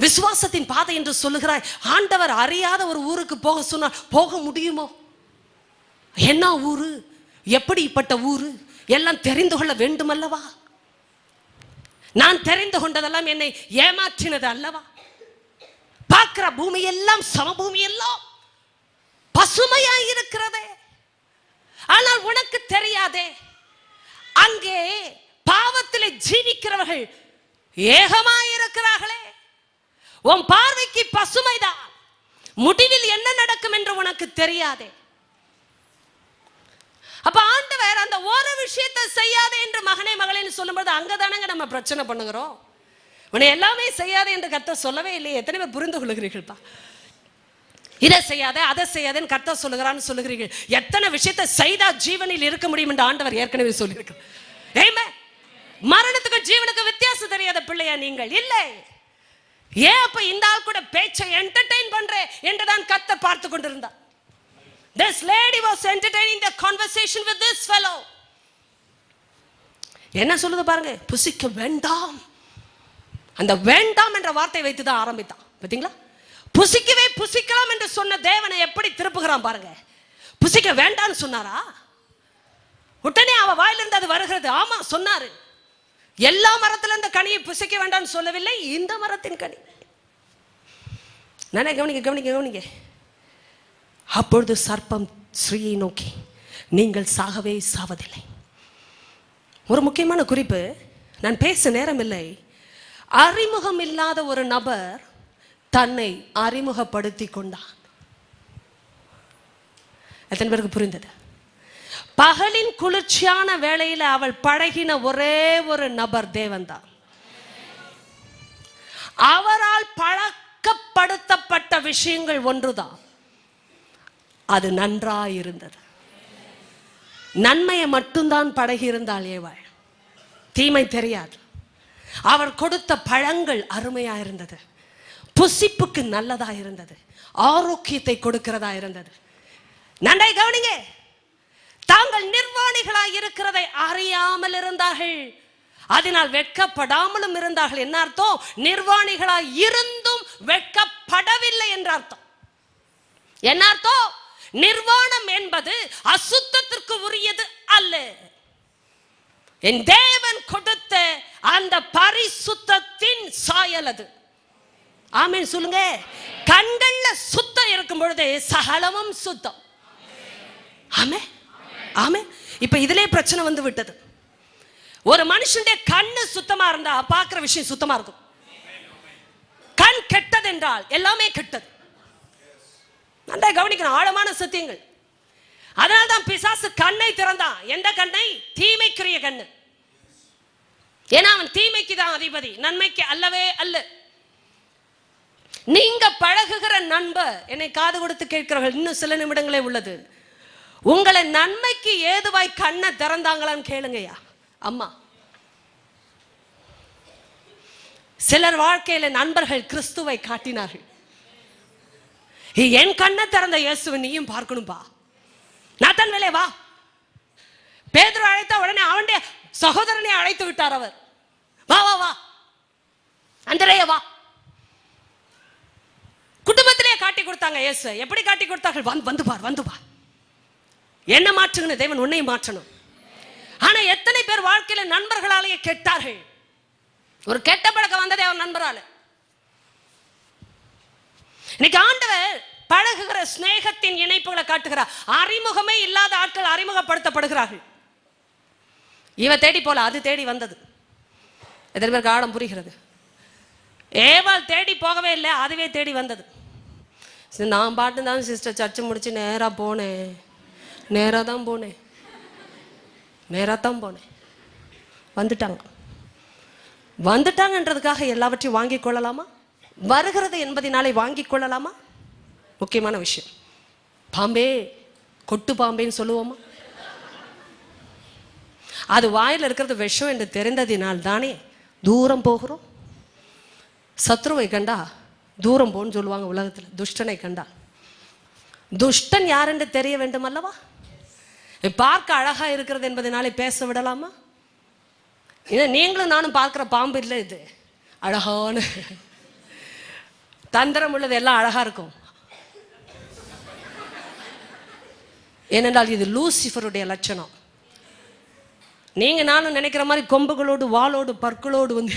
விசுவாசத்தின் பாதை என்று சொல்லுகிறாய். ஆண்டவர் அறியாத ஒரு ஊருக்கு போக சொன்னால் போக முடியுமோ? என்ன ஊரு, எப்படிப்பட்ட ஊரு எல்லாம் தெரிந்து கொள்ள வேண்டும் அல்லவா? நான் தெரிந்து கொண்டதெல்லாம் என்னை ஏமாற்றினது அல்லவா? பார்க்கிற பூமி எல்லாம் சமபூமி எல்லாம் பசுமையாய் இருக்கிறதே, ஆனால் உனக்கு தெரியாதே அங்கே பாவத்திலே ஜீவிக்கிறவர்கள் ஏகமாய் இருக்கிறார்களே. உன் பார்வைக்கு பசுமைதான், முடிவில் என்ன நடக்கும் என்று உனக்கு தெரியாதே. அப்ப ஆண்டவர் அந்த ஒரு விஷயத்தை செய்யாதே என்று மகனே மகளேன்னு சொல்லும்போது அங்கதானங்க நம்ம பிரச்சனை பண்ணுகிறோம். உன்னை எல்லாமே செய்யாதே என்று கர்த்தர் சொல்லவே இல்லையே. எத்தனை பேர் புரிந்து கொள்ளுகிறீர்கள்ப்பா? இதை செய்யாதே அதை செய்யாதேன்னு கர்த்தர் சொல்லுகிறான்னு சொல்லுகிறீர்கள். எத்தனை விஷயத்தை செய்தா ஜீவனில் இருக்க முடியும் என்று ஆண்டவர் ஏற்கனவே சொல்லியிருக்கிறார். ஏமே, மரணத்துக்கு ஜீவனுக்கு வித்தியாசம் தெரியாத பிள்ளையா நீங்கள்? இல்லை. ஏன் அப்ப இந்த ஆள் கூட பேச்சை என்டர்டெயின் பண்றேன் என்றுதான் கர்த்தர் பார்த்து கொண்டிருந்தார். This lady was entertaining the conversation with this fellow. என்ன சொல்லுது பாருங்க, புசிக்க வேண்டாம். அந்த வேண்டாம் என்ற வார்த்தை வைத்து தான் ஆரம்பித்தான். பாத்தீங்களா? புசிக்கவே புசிக்கலாம் என்று சொன்ன தேவனை எப்படி திருப்புகிறான் பாருங்க. புசிக்க வேண்டாம்னு சொன்னாரா? உடனே அவ வாயிலிருந்து அது வருகிறது. ஆமா சொன்னாரு. எல்லா மரத்துல இந்த கனியை புசிக்க வேண்டாம்னு சொல்லவில்லை, இந்த மரத்தின் கனி. நானே கவனிக்க கவனிக்க கவனிக்க. அப்பொழுது சர்ப்பம் ஸ்ரீயை நோக்கி, நீங்கள் சாகவே சாவதில்லை. ஒரு முக்கியமான குறிப்பு, நான் பேச நேரம் இல்லை. அறிமுகம் இல்லாத ஒரு நபர் தன்னை அறிமுகப்படுத்தி கொண்டான். எத்தனை பேருக்கு புரிந்தது? பகலின் குளிர்ச்சியான வேளையில் அவள் பழகின ஒரே ஒரு நபர் தேவன்தான். அவரால் பழக்கப்படுத்தப்பட்ட விஷயங்கள் ஒன்றுதான். அது நன்றாயிருந்தது. நன்மையை மட்டும்தான் பழகி இருந்தாள் ஏவாள். தீமை தெரியாது. அவர் கொடுத்த பழங்கள் அருமையா இருந்தது, புசிப்புக்கு நல்லதா இருந்தது, ஆரோக்கியத்தை கொடுக்கிறதா இருந்தது. நன்றாய் கவனிங்க. தாங்கள் நிர்வாணிகளாய் இருக்கிறதை அறியாமல் இருந்தார்கள், அதனால் வெட்கப்படாமலும் இருந்தார்கள். என்ன அர்த்தம்? நிர்வாணிகளாய் இருந்தும் வெட்கப்படவில்லை என்ற அர்த்தம். என்ன அர்த்தம்? நிர்வாணம் என்பது அசுத்தத்திற்கு உரியது அல்ல. என் தேவன் கொடுத்த அந்த பரிசுத்தத்தின் சாயல் அது. ஆமென் சொல்லுங்க. கண்கள்ல சுத்தம் இருக்கும் பொழுது சகலமும் சுத்தம். ஆமே ஆமே. இப்ப இதிலே பிரச்சனை வந்து விட்டது. ஒரு மனுஷனுடைய கண்ணு சுத்தமா இருந்தா பார்க்கிற விஷயம் சுத்தமா இருக்கும். கண் கெட்டது என்றால் எல்லாமே கெட்டது. நன்றா கவனிக்கணும், ஆழமான சத்தியங்கள். அதனால்தான் பிசாசு கண்ணை திறந்தான். எந்த கண்ணை? தீமைக்குரிய கண்ணு. ஏன்னா அவன் தீமைக்கு தான் அதிபதி, நன்மைக்கு அல்லவே அல்ல. நீங்க பழகுகிற நண்பர், என்னை காது கொடுத்து கேட்கிறவர்கள், இன்னும் சில நிமிடங்களே உள்ளது. உங்களை நன்மைக்கு ஏதுவாய் கண்ணை திறந்தாங்களான்னு கேளுங்கய்யா. அம்மா, சிலர் வாழ்க்கையில நண்பர்கள் கிறிஸ்துவை காட்டினார்கள். என் கண்ணை திறந்த இயேசுவை நீயும் பார்க்கணும்பா. நாத்தான் வேலை வா. பேதுரு அழைத்த உடனே அவனுடைய சகோதரனை அழைத்து விட்டார் அவர். வா வா வா அந்தரைய வா. குடும்பத்திலே காட்டி கொடுத்தாங்க இயேசு. எப்படி காட்டி கொடுத்தார்கள்? வந்து பார், வந்து பார். என்ன மாற்றுங்க தேவன் உன்னை மாற்றணும். ஆனா எத்தனை பேர் வாழ்க்கையில நண்பர்களாலேயே கெட்டார்கள். ஒரு கெட்ட பழக்கம் வந்ததே அவன் நண்பரால. இன்னைக்கு ஆண்டவர் பழகுகிற ஸ்நேகத்தின் இணைப்புகளை காட்டுகிறார். அறிமுகமே இல்லாத ஆட்கள் அறிமுகப்படுத்தப்படுகிறார்கள். இவ தேடி போல, அது தேடி வந்தது. எத்தனை பேருக்கு ஆழம் புரிகிறது? ஏவாள் தேடி போகவே இல்லை, அதுவே தேடி வந்தது. நான் பாட்டு தான் சிஸ்டர் சர்ச்சை முடிச்சு நேராக போனேன். நேராக தான் போனேன். வந்துட்டாங்கன்றதுக்காக எல்லாவற்றையும் வாங்கிக் கொள்ளலாமா? வருகிறது என்பதினாலே வாங்கிக் கொள்ளலாமா? முக்கியமான விஷயம். பாம்பே, கொட்டு பாம்பேன்னு சொல்லுவோமா? அது வாயில் இருக்கிறது விஷம் என்று தெரிந்ததினால் தானே தூரம் போகிறோம். சத்ருவை கண்டா தூரம் போன்னு சொல்லுவாங்க உலகத்தில். துஷ்டனை கண்டா, துஷ்டன் யார் என்று தெரிய வேண்டும் அல்லவா? பார்க்க அழகா இருக்கிறது என்பதனாலே பேச விடலாமா? நீங்களும் நானும் பார்க்கிற பாம்பு இல்லை, இது அழகான தந்திரம் உள்ளது. எல்லாம் அழகா இருக்கும். ஏனென்றால் இது லூசிஃபருடைய லட்சணம். நீங்க நானும் நினைக்கிற மாதிரி கொம்புகளோடு வாளோடு பற்களோடு வந்து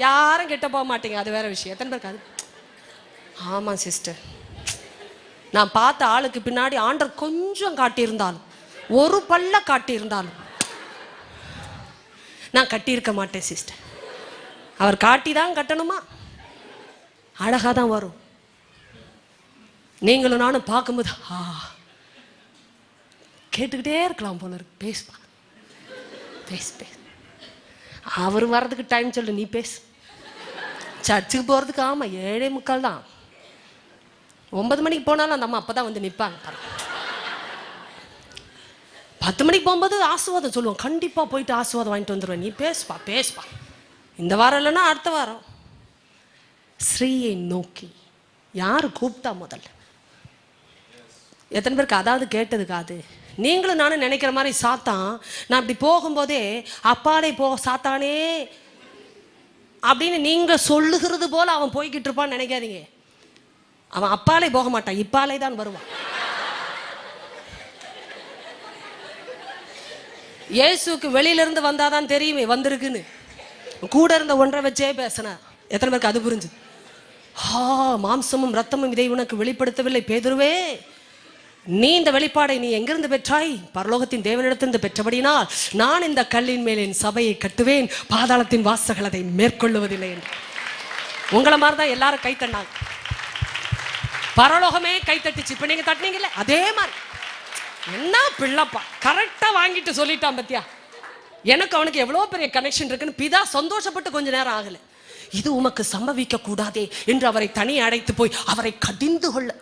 யாரும் கிட்ட போக மாட்டீங்க. அது வேற விஷயம். எத்தனை பேருக்கு அது? ஆமா சிஸ்டர், நான் பார்த்த ஆளுக்கு பின்னாடி ஆண்டர் கொஞ்சம் காட்டியிருந்தாலும், ஒரு பல்ல காட்டியிருந்தாலும் நான் கட்டியிருக்க மாட்டேன் சிஸ்டர். அவர் காட்டி தான் கட்டணுமா? அழகா தான் வரும். நீங்களும் நானும் பார்க்கும்போது கேட்டுக்கிட்டே இருக்கலாம் போல இருக்கு. பேசுப்பா, பேசு பேசு. அவர் வர்றதுக்கு டைம் சொல்லு, நீ பேசு. சர்ச்சுக்கு போகிறதுக்கு 7:45 தான். 9 மணிக்கு போனாலும் அந்த அம்மா அப்போ தான் வந்து நிற்பாங்க. 10 மணிக்கு போகும்போது ஆசீர்வாதம் சொல்லுவோம். கண்டிப்பாக போயிட்டு ஆசீர்வாதம் வாங்கிட்டு வந்துடுவேன். நீ பேசுப்பா பேசுப்பா. இந்த வாரம் இல்லைன்னா அடுத்த வாரம். ஸ்ரீயை நோக்கி யார் கூப்பிட்டா முதல்ல? எத்தனை பேருக்கு அதாவது கேட்டதுக்கு அது நீங்களும் நானும் நினைக்கிற மாதிரி சாத்தான் நான் அப்படி போகும்போதே அப்பாலே சாத்தானே அப்படின்னு நீங்க சொல்லுகிறது போல அவன் போய்கிட்டு இருப்பான்னு நினைக்காதீங்க. அவன் அப்பாலே போக மாட்டான், இப்பாலே தான் வருவான். இயேசுக்கு வெளியிலிருந்து வந்தாதான் தெரியுமே வந்திருக்குன்னு. கூட இருந்த ஒன்றை வச்சே பேசின. எத்தனை பேருக்கு அது புரிஞ்சு? மாம்சமும் ரத்தமும் இதை உனக்கு வெளிப்படுத்தவில்லை பேதுருவே, நீ இந்த வெளிப்பாடை நீ எங்கிருந்து பெற்றாய்? பரலோகத்தின் தேவனிடத்திலிருந்து பெற்றபடினால் நான் இந்த கல்லின் மேல் என் சபையை கட்டுவேன், பாதாளத்தின் வாசல்கள் அதை மேற்கொள்ளுவதில்லை என்று. உங்களை மாதிரிதான் எல்லாரும் கை தண்ணாங்க. பரலோகமே கை தட்டுச்சு. இப்ப நீங்க தட்டினீங்கல்ல, அதே மாதிரி. என்ன பிள்ளைப்பா கரெக்டா வாங்கிட்டு சொல்லிட்டான் பத்தியா. எனக்கு அவனுக்கு எவ்வளவு பெரிய கனெக்ஷன் இருக்குன்னு பிதா சந்தோஷப்பட்டு கொஞ்ச நேரம் ஆகல. இது உமக்கு சம்பவிக்க கூடாதே என்று அவரை தனி அடைத்து போய் அவரை கடிந்து கொள்ள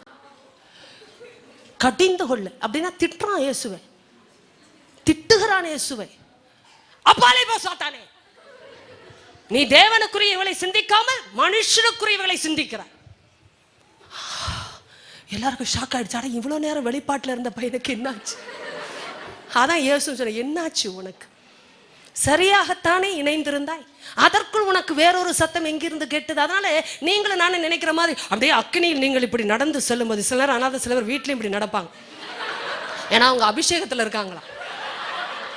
அப்படின்னா திட்டுறான் இயேசுவை, திட்டுகிறான் இயேசுவை. அப்பாலே போ சாத்தானே, நீ தேவனுக்குரியவர்களை சிந்திக்காமல் மனுஷனுக்குரியவர்களை சிந்திக்கிறாய். எல்லாருக்கும் ஷாக் ஆயிடுச்சு. இவ்வளவு நேரம் வெளிப்பாட்டில் இருந்த பையனுக்கு என்னாச்சு? அதான் இயேசு சொன்ன, என்னாச்சு உனக்கு? சரியாகத்தானே இணைந்திருந்தாய், அதற்குள் உனக்கு வேறொரு சத்தம் எங்கிருந்து கேட்டது. அதனால நீங்களும் நானும் நினைக்கிற மாதிரி அப்படியே அக்னியில் நீங்கள் இப்படி நடந்து செல்லும்போது சிலர் அனாத சிலர் வீட்லையும் இப்படி நடப்பாங்க. ஏன்னா அவங்க அபிஷேகத்தில் இருக்காங்களா,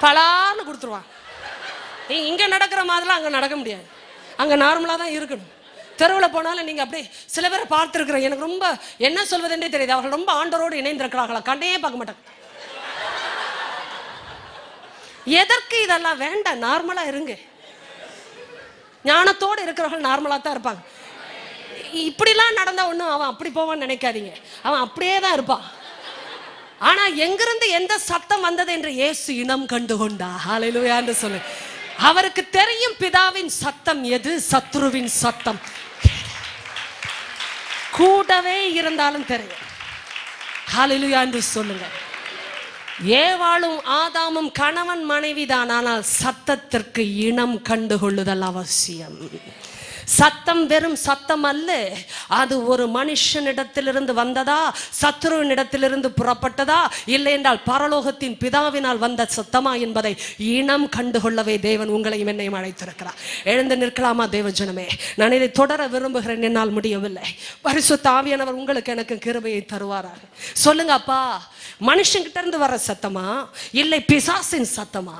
பலான்னு கொடுத்துருவாங்க. இங்க நடக்கிற மாதிரிலாம் அங்கே நடக்க முடியாது, அங்கே நார்மலாக தான் இருக்கணும். தெருவில் போனாலும் நீங்கள் அப்படியே சில பேரை பார்த்துருக்குறேன். எனக்கு ரொம்ப என்ன சொல்வதுன்றே தெரியுது. அவர்கள் ரொம்ப ஆண்டரோடு இணைந்திருக்கிறாங்களா, கண்ணையே பார்க்க மாட்டாங்க. எதற்கு இதெல்லாம் வேண்டாம், நார்மலா இருங்க. ஞானத்தோடு இருக்கிறவர்கள் நார்மலா தான் இருப்பாங்க. இப்படிலாம் நடந்தா ஒன்றும் அவன் அப்படி போவான்னு நினைக்காதீங்க, அவன் அப்படியே தான் இருப்பான். ஆனா எங்கிருந்து எந்த சத்தம் வந்தது என்று இயேசு இனம் கண்டு கொண்டா. ஹல்லேலூயா என்று சொல்லு. அவருக்கு தெரியும் பிதாவின் சத்தம் எது, சத்ருவின் சத்தம் கூடவே இருந்தாலும் தெரியும். ஹல்லேலூயா என்று சொல்லுங்க. ஏவாளும் ஆதாமும் கணவன் மனைவிதான், ஆனால் சத்தத்திற்கு இனம் கண்டுகொள்ளுதல் அவசியம். சத்தம் வெறும் சத்தம் அல்ல, அது ஒரு மனுஷனிடத்திலிருந்து வந்ததா, சத்ருவினிடத்திலிருந்து புறப்பட்டதா, இல்லை என்றால் பரலோகத்தின் பிதாவினால் வந்த சத்தமா என்பதை இனம் கண்டுகொள்ளவே தேவன் உங்களையும் என்னையும் அழைத்திருக்கிறார். எழுந்து நிற்கலாமா தேவ ஜனமே? நான் இதை தொடர விரும்புகிறேன், என்னால் முடியவில்லை. பரிசுத்த ஆவியானவர் உங்களுக்கு எனக்கு கிருபையை தருவாராக. சொல்லுங்க அப்பா, மனுஷங்கிட்ட இருந்து வர சத்தமா, இல்லை பிசாசின் சத்தமா,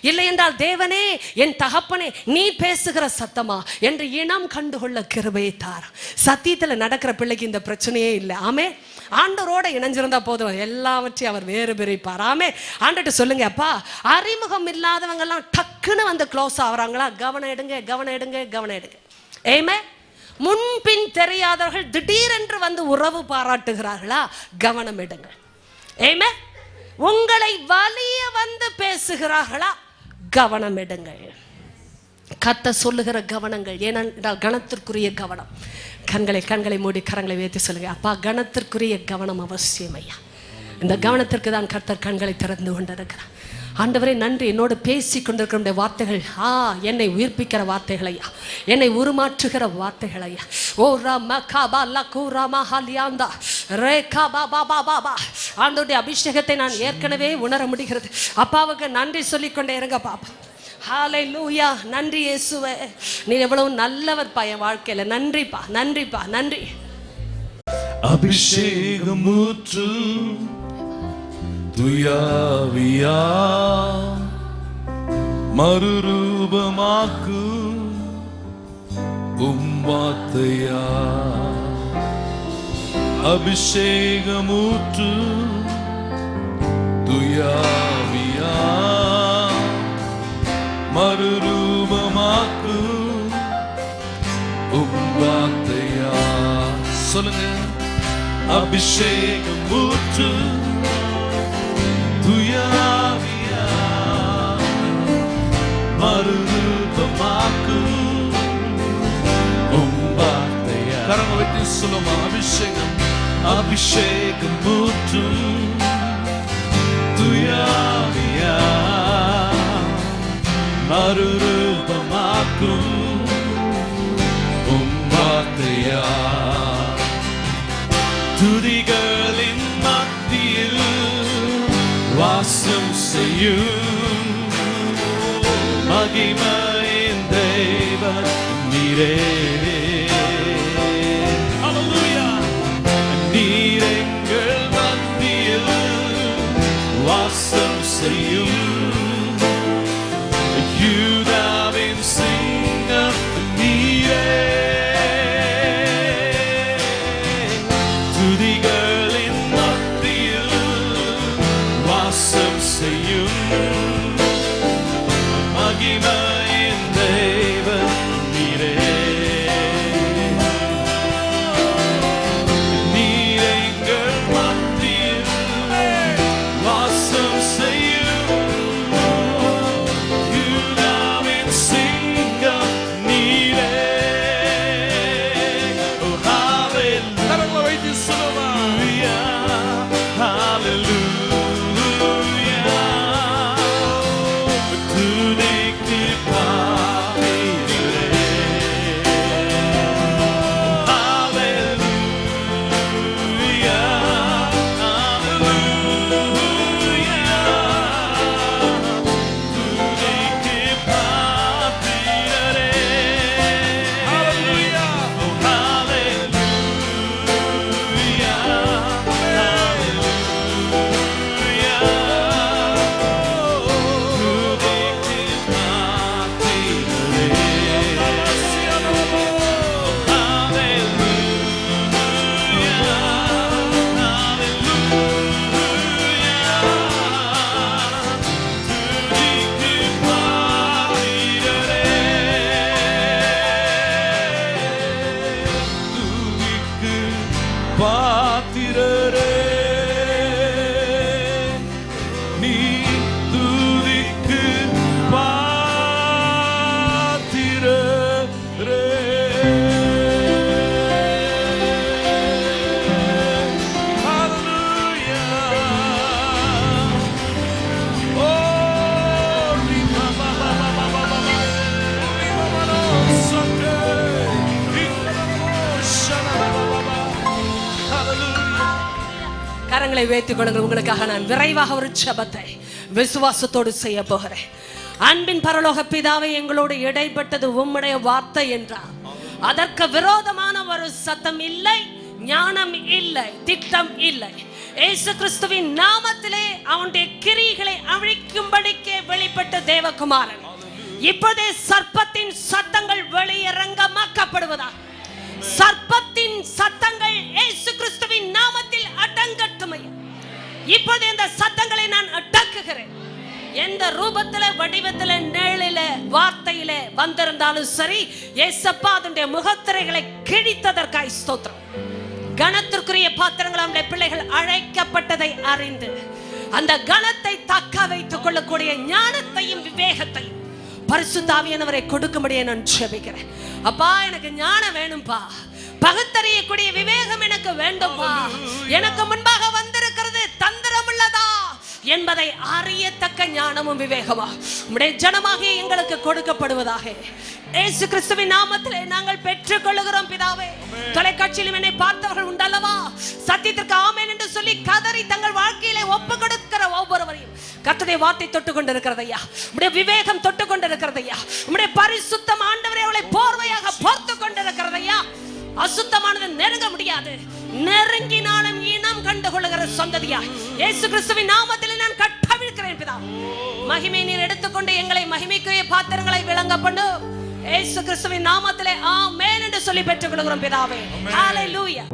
இல்லை என்றால் தேவனே என் தகப்பனே நீ பேசுகிற சத்தமா என்று இனம் கண்டுகொள்ள கிருபையை தார். சத்தியத்தில் நடக்கிற பிள்ளைக்கு இந்த பிரச்சனையே இல்லை. ஆமே, ஆண்டவரோட இணைஞ்சிருந்தா போதும், எல்லாவற்றையும் அவர் வேறு பிரிப்பார். ஆமே, ஆண்டவர்கிட்ட சொல்லுங்க, அப்பா அறிமுகம் இல்லாதவங்க எல்லாம் டக்குன்னு வந்து க்ளோஸ் ஆகுறாங்களா, கவனம் எடுங்க கவனம் எடுங்க கவனம் எடுங்க. ஏமே, முன்பின் தெரியாதவர்கள் திடீரென்று வந்து உறவு பாராட்டுகிறார்களா, கவனம் எடுங்க. ஏமே, உங்களை வலிய வந்து பேசுகிறார்களா, கவனம் எடுங்கள். கத்த சொல்லுகிற கவனங்கள் ஏனென்றால் கணத்திற்குரிய கவனம். கண்களை மூடி கரங்களை உயர்த்தி சொல்லுங்க, அப்பா கணத்திற்குரிய கவனம் அவசியம் ஐயா. இந்த கவனத்திற்கு தான் கர்த்தர் கண்களை திறந்து கொண்டிருக்கிறார். ஆண்டவரே நன்றி, என்னோடு பேசி கொண்டிருக்கிற வார்த்தைகள் என்னை உயிர்ப்பிக்கிற வார்த்தைகள் ஐயா, என்னை உருமாற்றுகிற வார்த்தைகள் ஐயா. ஓ ராமா காபா லகு ராமா ஹலியாந்தா ரே காபா பாபா பாபா. ஆண்டவருடைய அபிஷேகத்தை நான் ஏற்கனவே உணர முடிகிறது. அப்பாவுக்கு நன்றி சொல்லிக்கொண்டே இருங்க பாப்பா. ஹல்லேலூயா. நன்றி இயேசுவே, நீ எவ்வளவு நல்லவர் பா என் வாழ்க்கையில. நன்றிப்பா நன்றிப்பா நன்றி. அபிஷேகம் ஊற்று துயாவியா, மறுரூபமாக்கு வார்த்தையா. அபிஷேகம் ஊற்று துயாவியா, மறுரூபமாக்கு வார்த்தையா. சொல்லுங்க, அபிஷேகம் ஊற்று துயாவியா மறுரூபமாக்கும் உம்பார்த்தையா. கரங்களை வைத்து சொல்லுமா, அபிஷேகம் அபிஷேகம் ஊற்று துயாவியா மறுரூபமாக்கும் உம்பார்த்தையா. துதிகளின் மத்தியில் வாசம் செய்யும் மகிமையின் தேவன் நீரே. நீர் எங்கள் மத்தியில் வாசம் செய்யும் யூதாவின் சிங்கம் நீரே. துதிகளின் மத்தியில் வாசம் செய்யும் மகிமையின் தேவன் நீரே. நீர் எங்கள் மத்தியில் வாசம் செய்யும் யூதாவின் சிங்கம் நீரே. கரங்களை வைத்து சொல்லுமா, ஹalleluya துதிக்கு பாத்திரரே. ஹalleluya ஹalleluya துதிக்கு பாத்திரரே. ஹalleluya ஹalleluya பாத்திரரே. நீ துதிக்கு பாத்திரரே. ஹalleluya. ஓ ரிமா பாபா பாபா பாபா ரிமா மனோ சண்டே கரங்களை வைத்துக் கொள்ளுங்கள். உங்களுக்காக நான் விரைவாக ஒரு ஜெபத்தை விசுவாசத்தோடு செய்ய போகிறேன். அன்பின் பரலோக பிதாவே, எங்களோடு இடைப்பட்டது உம்முடைய வார்த்தை என்றார். அதற்கு விரோதமான ஒரு சத்தம் இல்லை, ஞானம் இல்லை, திட்டம் இல்லை. இயேசு கிறிஸ்துவின் நாமத்திலே அவனுடைய கிரியைகளை அழிக்கும்படிக்கு வெளிப்பட்ட தேவகுமாரன் இப்போதே சர்ப்பத்தின் சத்தங்கள் வெளியரங்கமாக்கப்படுவதா. சர்ப்பத்தின் சத்தங்கள் இயேசு கிறிஸ்துவின் நாமத்தில் அடங்கட்டுமையா. இப்போது இந்த சத்தங்களை நான் அடக்குகிறேன். எந்த ரூபத்தில, வடிவத்தில, நிழலில, வார்த்தையில வந்திருந்தாலும் சரி, ஏசப்பா அதனுடைய முகத்திரைகளை கிழித்ததற்காய் ஸ்தோத்திரம். கணத்திற்குரிய பாத்திரங்கள் நம்முடைய பிள்ளைகள் அழைக்கப்பட்டதை அறிந்து அந்த கணத்தை தக்க வைத்துக் கொள்ளக்கூடிய ஞானத்தையும் விவேகத்தையும் பரிசுத்த ஆவியானவரை கொடுக்கும்படியே நான் ஜெபிக்கிறேன். அப்பா, எனக்கு ஞானம் வேணும்பா, பகுத்தறியக்கூடிய விவேகம் எனக்கு வேண்டும்பா. எனக்கு முன்பாக வந்திருக்கிறது தந்திரம் உள்ளதா என்பதை அறியத்தக்க ஞானமும் விவேகமா உம்முடைய ஜனமாகிய எங்களுக்கு கொடுக்கப்படுவதாக இயேசு கிறிஸ்துவின் நாமத்திலே நாங்கள் பெற்றுக் கொள்ளுகிறோம் பிதாவே. தொலைக்காட்சியிலும் என்னை பார்த்தவர்கள் உண்டல்லவா, சத்தியத்திற்கு ஆமென் என்று சொல்லி கதறி தங்கள் வாழ்க்கையிலே ஒப்பு கொடுக்கிற ஒவ்வொருவரையும் கர்த்தருடைய வார்த்தை தொட்டு கொண்டிருக்கிறது ஐயா. உம்முடைய விவேகம் தொட்டு கொண்டிருக்கிறது ஐயா. உம்முடைய பரிசுத்தம் ஆண்டவரே அவளை போர்வையாக போர்த்து கொண்டிருக்கிறது ஐயா. அசுத்தமானது நெருங்க முடியாது, நெருங்கினாலும் இனம் கண்டு கொள்ளுகிற சந்ததியா இயேசு கிறிஸ்துவின் நாமத்தில் நான் கட்டவிழ்க்கிறேன் பிதா. மகிமை நீர் எடுத்துக்கொண்டு எங்களை மகிமைக்குரிய பாத்திரங்களை விளங்க பண்ணு. இயேசு கிறிஸ்துவின் நாமத்திலே ஆமென் என்று சொல்லி பெற்றுக் கொள்கிறோம் பிதாவே. ஹalleluya.